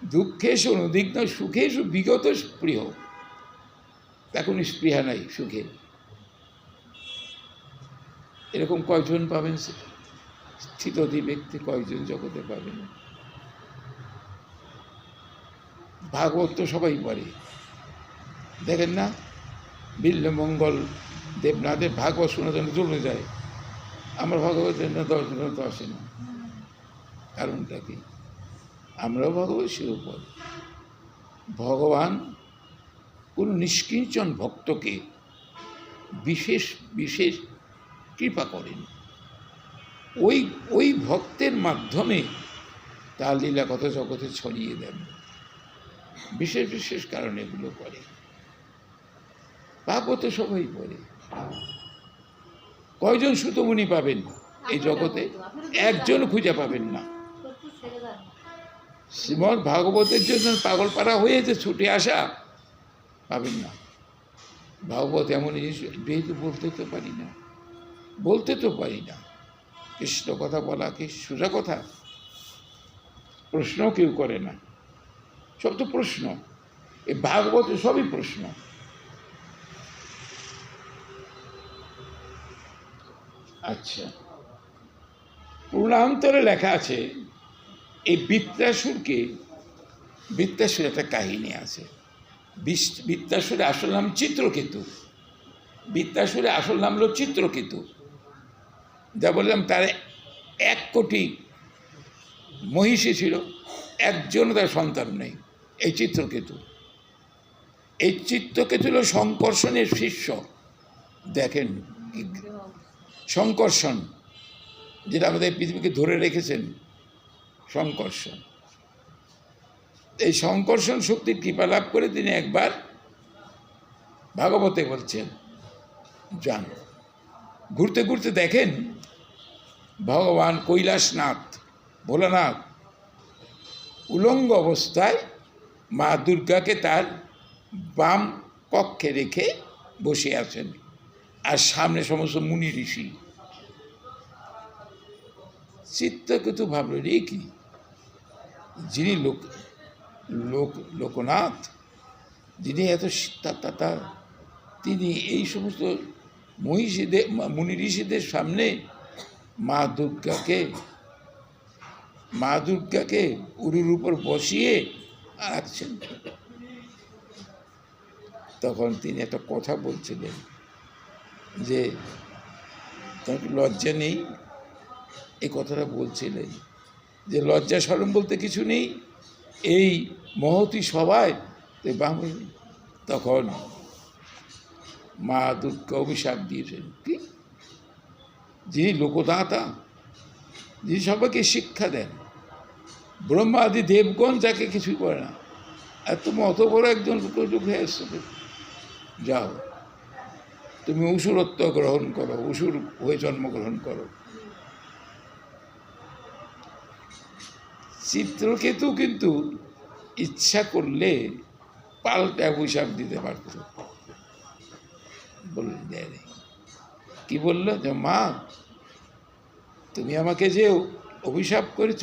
দুঃখে অনুদিগ্ন, সুখে বিগত স্পৃহ, এখন স্পৃহা নাই সুখে। এরকম কয়জন পাবেন? স্থিতধী ব্যক্তি কয়জন জগতে পাবেন? ভাগবত তো সবাই পড়ে, দেখেন না? বিল্বমঙ্গল দেবনাথের ভাগবত শোনার জন্য চলে যায়, আমার ভাগবতের না দর্শন তো আসে না। কারণটা কি? আমরাও ভাগবত সেও পড়ি। ভগবান কোনো নিষ্কিঞ্চন ভক্তকে বিশেষ বিশেষ কৃপা করেন, ওই ভক্তের মাধ্যমে তার লীলা কথা জগতে ছড়িয়ে দেন। বিশেষ বিশেষ কারণে এগুলো করে। ভাগবত সবাই পড়ে। কয়জন সুতমুনি পাবেন এই জগতে? একজন খুঁজে পাবেন না। শ্রীমদ ভাগবতের জন্য পাগল পাড়া হয়েছে ছুটে আসা, পাবেন না। ভাগবত এমন জিনিস, যেহেতু বলতে তো পারি না, কৃষ্ণ কথা বলা কি সোজা কথা? প্রশ্ন কেউ করে না, সব তো প্রশ্ন। এই ভাগবতে সবই প্রশ্ন। আচ্ছা, পূর্ণান্তরে লেখা আছে, এই বৃত্তাসুর একটা কাহিনী আছে। বৃত্তাসুরের আসল নাম চিত্রকেতু। বৃত্তাসুরের আসল নাম হলো চিত্রকেতু। যা বললাম, তার 1 কোটি মহিষী ছিল, একজনও তার সন্তান নেই। এই চিত্রকেতু হলো শঙ্কর্ষণের শিষ্য। দেখেন, শঙ্কর্ষণ যেটা আমাদের পৃথিবীকে ধরে রেখেছেন, শঙ্কর্ষণ। এই শঙ্কর্ষণ শক্তির কৃপা লাভ করে তিনি একবার ভাগবতে বলছেন, যান, ঘুরতে ঘুরতে দেখেন ভগবান কৈলাসনাথ ভোলানাথ উলঙ্গ অবস্থায় মা দুর্গাকে তার বাম কক্ষে রেখে বসে আছেন, আর সামনে সমস্ত মুনি ঋষি। চিত্তকেতু ভাবল, রে কি, যিনি লোকনাথ, যিনি এত তিনি এই সমস্ত মহিষীদের মুনি ঋষিদের সামনে মা দুর্গাকে উরুর উপর বসিয়ে রাখছেন। তখন তিনি একটা কথা বলছিলেন যে তোমার লজ্জা নেই, এই কথাটা বলছিলেন যে লজ্জা শরম বলতে কিছু নেই এই মহতী সভায়। তখন মা দুর্গা অভিশাপ দিয়েছেন, কি, যিনি লোকদাতা, যিনি সবাইকে শিক্ষা দেন, ব্রহ্মা আদি দেবগণ যাকে কিছুই করে না, আর তুমি অত বড় একজন লোক হয়ে এসছো, যাও তুমি অসুরত্ব গ্রহণ করো, অসুর হয়ে জন্মগ্রহণ করো। চিত্রকেতু কিন্তু ইচ্ছা করলে পাল্টা অভিশাপ দিতে পারত, বললেন দেয়। কি বলল, যে মা তুমি আমাকে যে অভিশাপ করেছ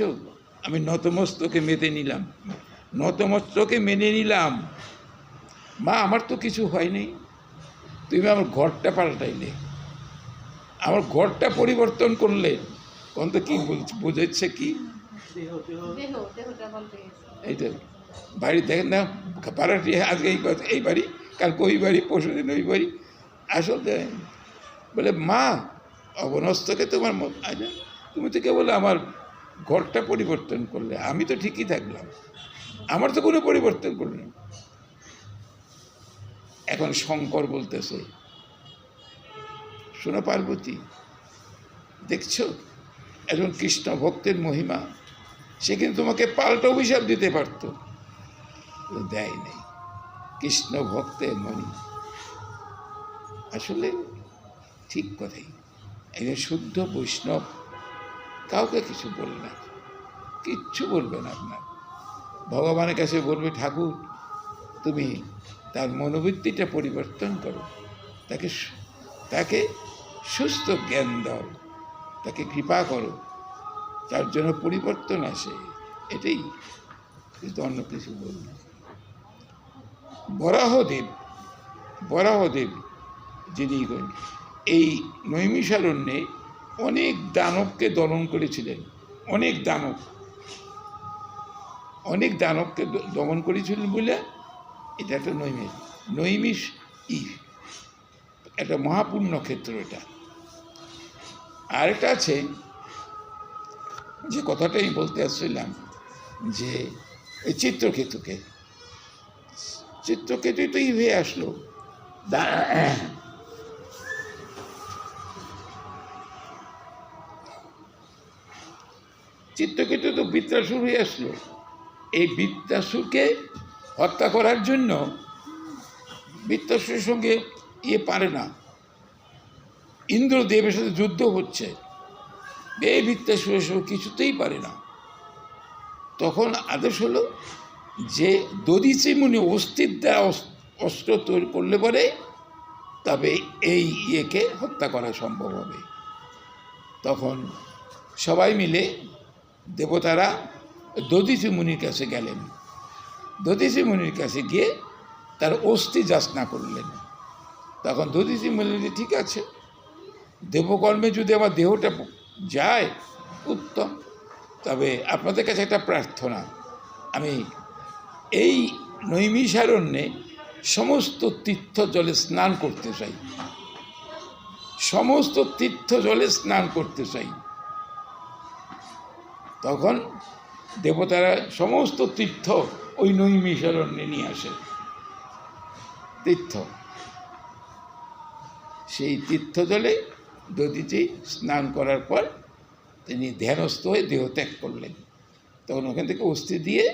আমি নতমস্তকে মেনে নিলাম। মা আমার তো কিছু হয়নি, তুমি আমার ঘরটা পাল্টাইলে, আমার ঘরটা পরিবর্তন করলে। কোন তো কি বোঝাচ্ছে কি এইটা বাড়ি দেখেন না, পাড়াটি আজকে এই বাড়ি, কালকে ওই বাড়ি, পরশুদিন ওই বাড়ি। আসলে বলে মা অবনস্তকে তোমার তুমি তো কেবল আমার ঘরটা পরিবর্তন করলে, আমি তো ঠিকই থাকলাম, আমার তো কোনো পরিবর্তন করলে। এখন শঙ্কর বলতেছে, শোনো পার্বতী, দেখছো একজন কৃষ্ণ ভক্তের মহিমা, সে কিন্তু তোমাকে পাল্টা অভিশাপ দিতে পারত, দেয় নেই। কৃষ্ণ ভক্তের মণি, আসলে ঠিক কথাই। একজন শুদ্ধ বৈষ্ণব কাউকে কিছু বলবে না, কিচ্ছু বলবে না। আপনার ভগবানের কাছে বলবে, ঠাকুর তুমি তার মনোবৃত্তিটা পরিবর্তন করো, তাকে সুস্থ জ্ঞান দাও, তাকে কৃপা করো, তার জন্য পরিবর্তন আসে, এটাই, কিন্তু অন্য কিছু বলবে। বরাহদেব যিনি এই নৈমিষারণ্যে অনেক দানবকে দমন করেছিলেন, অনেক দানবকে দমন করেছিলেন বলে এটা একটা নৈমিষ একটা মহাপুণ্য ক্ষেত্র। এটা আরেকটা আছে, যে কথাটা আমি বলতে আসছিলাম, যে এই চিত্রকেতুই তো হয়ে আসলো। চিত্রকেতু তো বৃত্রাসুর হয়ে আসলো। এই বৃত্রাসুরকে হত্যা করার জন্য বৃত্রাসুরের সঙ্গে পারে না, ইন্দ্রদেবের সাথে যুদ্ধ হচ্ছে, এই বৃত্রাসুরের সঙ্গে কিছুতেই পারে না। তখন আদেশ হলো যে দধিচি মুনি অস্থির দ্বারা অস্ত্র তৈরি করলে পরে তবে এই হত্যা করা সম্ভব হবে। তখন সবাই মিলে দেবতারা দধিচি মুনির কাছে গেলেন, দধিচি মুনির কাছে গিয়ে তার অস্থি যাচনা করলেন। তখন দধিচি মুনি, ঠিক আছে, দেবকর্মে যদি আমার দেহটা যায় উত্তম, তবে আপনাদের কাছে একটা প্রার্থনা, আমি এই নৈমিষারণ্যে সমস্ত তীর্থ জলে স্নান করতে চাই, সমস্ত তীর্থ জলে স্নান করতে চাই। তখন দেবতারা সমস্ত তীর্থ ওই নৈমিষারণ্যে নিয়ে আসে, তীর্থ। সেই তীর্থ জলে দধিচি স্নান করার পর তিনি ধ্যানস্থ হয়ে দেহ ত্যাগ করলেন। তখন ওখান থেকে অস্থি দিয়ে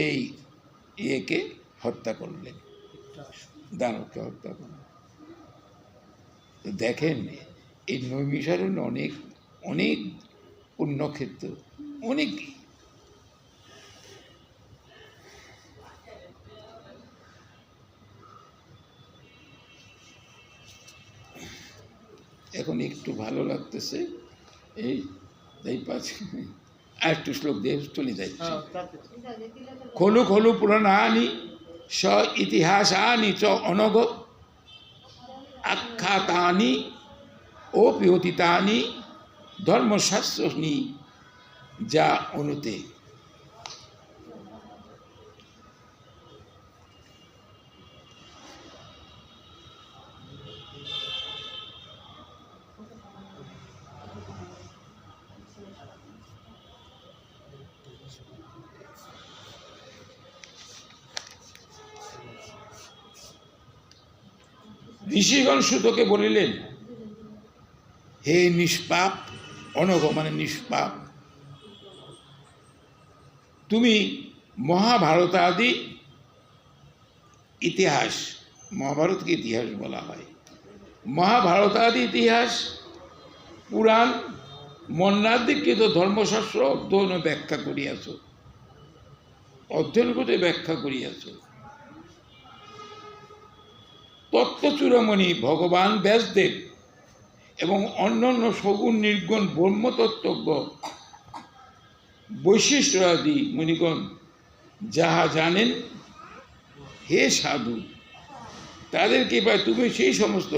এই হত্যা করলেন, দানবকে হত্যা করলেন। তো দেখেন এই নৈমিষারণ্য অনেক অনেক পুণ্যক্ষেত্র, অনেক। এখন একটু ভালো লাগতেছে, এই তাই পাঁচ আর একটু শ্লোক দিয়ে চলে যাচ্ছে। খলু খলু পুরাণানি স ইতিহাসানি চ অনঘ আখ্যাতানি ওপি অতীতানি ধর্মশাস্ত্রনি যা অনুতে। ঋষিগণ সুতকে বলিলেন, হে নিষ্পাপ, অনঘ মানে নিষ্পাপ, তুমি মহাভারত আদি ইতিহাস, মহাভারতকে ইতিহাস বলা হয়, মহাভারত আদি ইতিহাস, পুরাণ, মন্নাদিকৃত ধর্মশাস্ত্র অধ্যয়ন ব্যাখ্যা করিয়াছ, অধ্যয়ন করে ব্যাখ্যা করিয়াছ। তত্ত্বচূড়ামণি ভগবান ব্যাসদেব এবং অন্যান্য সগুণ নির্গুণ ব্রহ্মতত্ত্বজ্ঞ বৈশিষ্ট্যাদি মুনিগণ যাহা জানেন, হে সাধু, তাদেরকে পায় তুমি সেই সমস্ত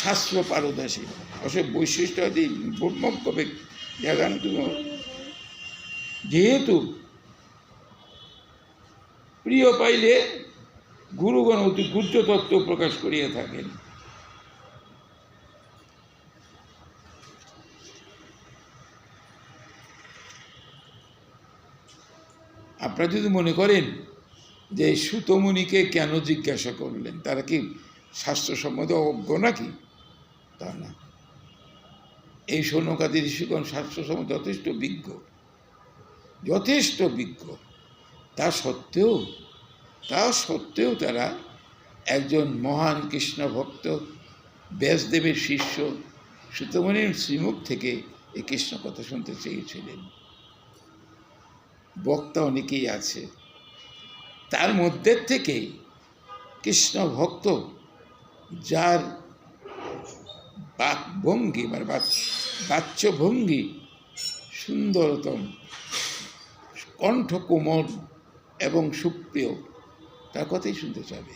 শাস্ত্র পারদর্শী অসব বৈশিষ্ট্যাদি ব্রহ্মজ্ঞ ব্যক্তি যাহা জানেন তুমি। যেহেতু প্রিয় পাইলে গুরুগণ অতি গুহ্য তত্ত্ব প্রকাশ করিয়া থাকেন। আপনারা যদি মনে করেন যে সুতমুনিকে কেন জিজ্ঞাসা করলেন, তারা কি শাস্ত্র সম্বন্ধে অজ্ঞ নাকি? তা না, এই সৌনকাদি ঋষিগণ শাস্ত্র সম্বন্ধে যথেষ্ট বিজ্ঞ, যথেষ্ট বিজ্ঞ। তা সত্ত্বেও তারা একজন মহান কৃষ্ণ ভক্ত ব্যাসদেবের শিষ্য সুতমুনির শ্রীমুখ থেকে এই কৃষ্ণ কথা শুনতে চেয়েছিলেন। বক্তা অনেকেই আছে, তার মধ্যে থেকে কৃষ্ণ ভক্ত যার বাকভঙ্গি মানে বাচ্যভঙ্গি সুন্দরতম, কণ্ঠ কোমল এবং সুপ্রিয়, তার কথাই শুনতে চাবে।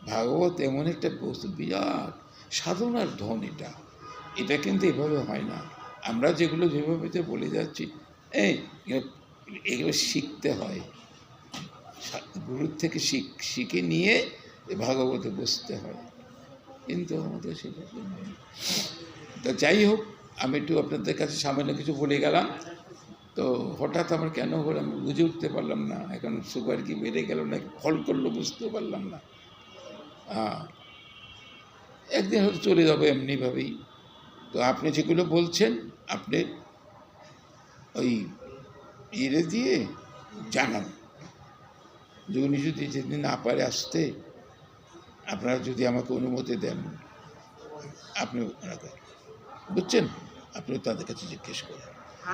ভাগবত এমন একটা বস্তু, বিরাট সাধনার ধন। এটা কিন্তু এভাবে হয় না। আমরা যেভাবে বলে যাচ্ছি, এগুলো শিখতে হয়, গুরুর থেকে শিখে নিয়ে ভাগবতে বসতে হয়, কিন্তু আমাদের সেটা নয়। তা যাই হোক, আমি একটু আপনাদের কাছে সামান্য কিছু বলে গেলাম। তো হঠাৎ আমার কেন হলো আমি বুঝে উঠতে পারলাম না। এখন সুগার কি বেড়ে গেল না ফল করলো বুঝতেও পারলাম না। একদিন হয়তো চলে যাবো এমনিভাবেই। তো আপনি যেগুলো বলছেন, আপনি ওই ইয়ে দিয়ে জানান। উনি যদি যেদিন না পারে আসতে, আপনারা যদি আমাকে অনুমতি দেন, আপনি বুঝছেন, আপনি তাদের কাছে জিজ্ঞেস করেন।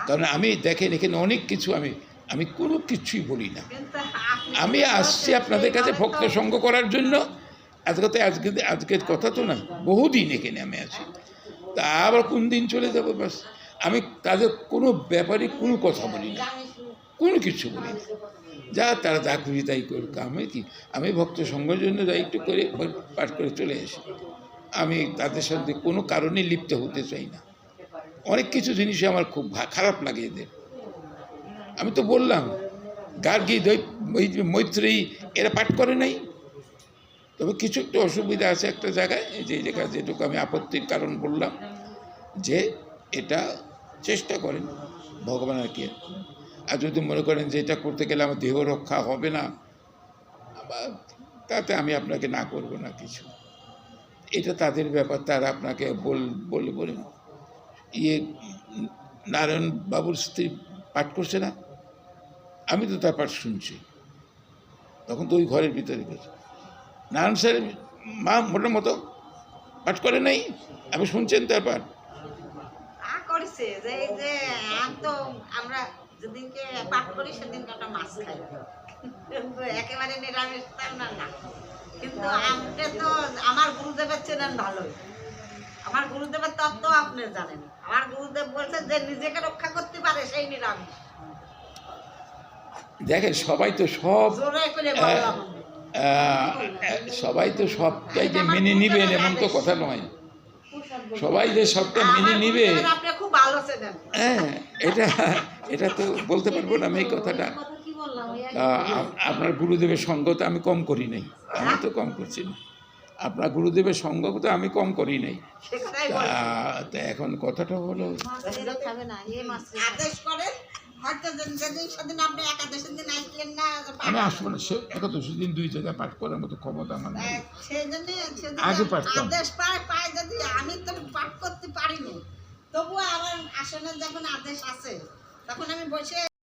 কারণ আমি দেখেন এখানে অনেক কিছু আমি কোনো কিছুই বলি না। আমি আসছি আপনাদের কাছে ভক্ত সঙ্গ করার জন্য। আজকের কথা তো না, বহুদিন এখানে আমি আছি। তা আবার কোন দিন চলে যাবো, ব্যাস। আমি তাদের কোনো ব্যাপারে কোনো কথা বলি না, কোনো কিছু বলি না। তারা যা খুশি তাই করুক। আমি ভক্ত সঙ্গের জন্য যা একটু করে পাঠ করে চলে আসি। আমি তাদের সাথে কোনো কারণে লিপ্ত হতে চাই না। অনেক কিছু জিনিসই আমার খুব খারাপ লাগে এদের। আমি তো বললাম, গার্গী, মৈত্রেয়ী এরা পাঠ করে নাই। তবে কিছু একটু অসুবিধা আছে একটা জায়গায়, যে জায়গায় যেটুকু আমি আপত্তির কারণ বললাম, যে এটা চেষ্টা করেন ভগবান আর কি। আর যদি মনে করেন যে এটা করতে গেলে আমার দেহ রক্ষা হবে না, তাতে আমি আপনাকে না করব না কিছু। এটা তাদের ব্যাপার, তারা আপনাকে বলে নারায়ণ বাবুর স্ত্রী পাঠ করছে না, আমি তো তার পাঠ শুনছি, তখন তো ওই ঘরের ভিতরে গেছে। নারায়ণ স্যারের মা মোটামতো পাঠ করে নাই? আপনি শুনছেন তার পাঠ? করেছে যে এই যে তো আমরা যেদিনকে পাঠ করি সেদিনকে একটা মাছ খাই, কিন্তু একেবারে নিরামিষ না। কিন্তু আপনি তো আমার গুরুদেবের চেনেন ভালোই, আমার গুরুদেবের তত্ত্ব আপনি জানেন। আমার গুরুদেব বলছে যে নিজেকে রক্ষা করতে পারে সেই নিরামিষ। দেখেন সবাই তো সব জোরে করে বলো আমাকে। সবাই তো সবটাই যে মেনে নিবেন এমন তো কথা নয়। সবাই যে সবটা মেনে নিবে, আপনি খুব ভালো চেনেন। হ্যাঁ, এটা তো বলতে পারবো না আমি এই কথাটা। আপনার গুরুদেবের সঙ্গ তো আমি কম করি নাই, আমি তো কম করছি না। আপনার গুরুদেবের সঙ্গ তো আমি কম করি নাই। তা এখন কথাটা হলো আদেশ করেন, হয়তো যেদিন সেদিন আপনি একাদশের দিন আইলেন না, আমি আসবো না। সে একাদশ দিন 2 জায়গায় পাঠ করার মতো ক্ষমতা আমার নেই। সেই জন্য আগে পারতাম। আদেশ পায় যদি আমি তো পাঠ করতে পারিনি, তবুও আমার আসলে যখন আদেশ আছে তখন আমি বসে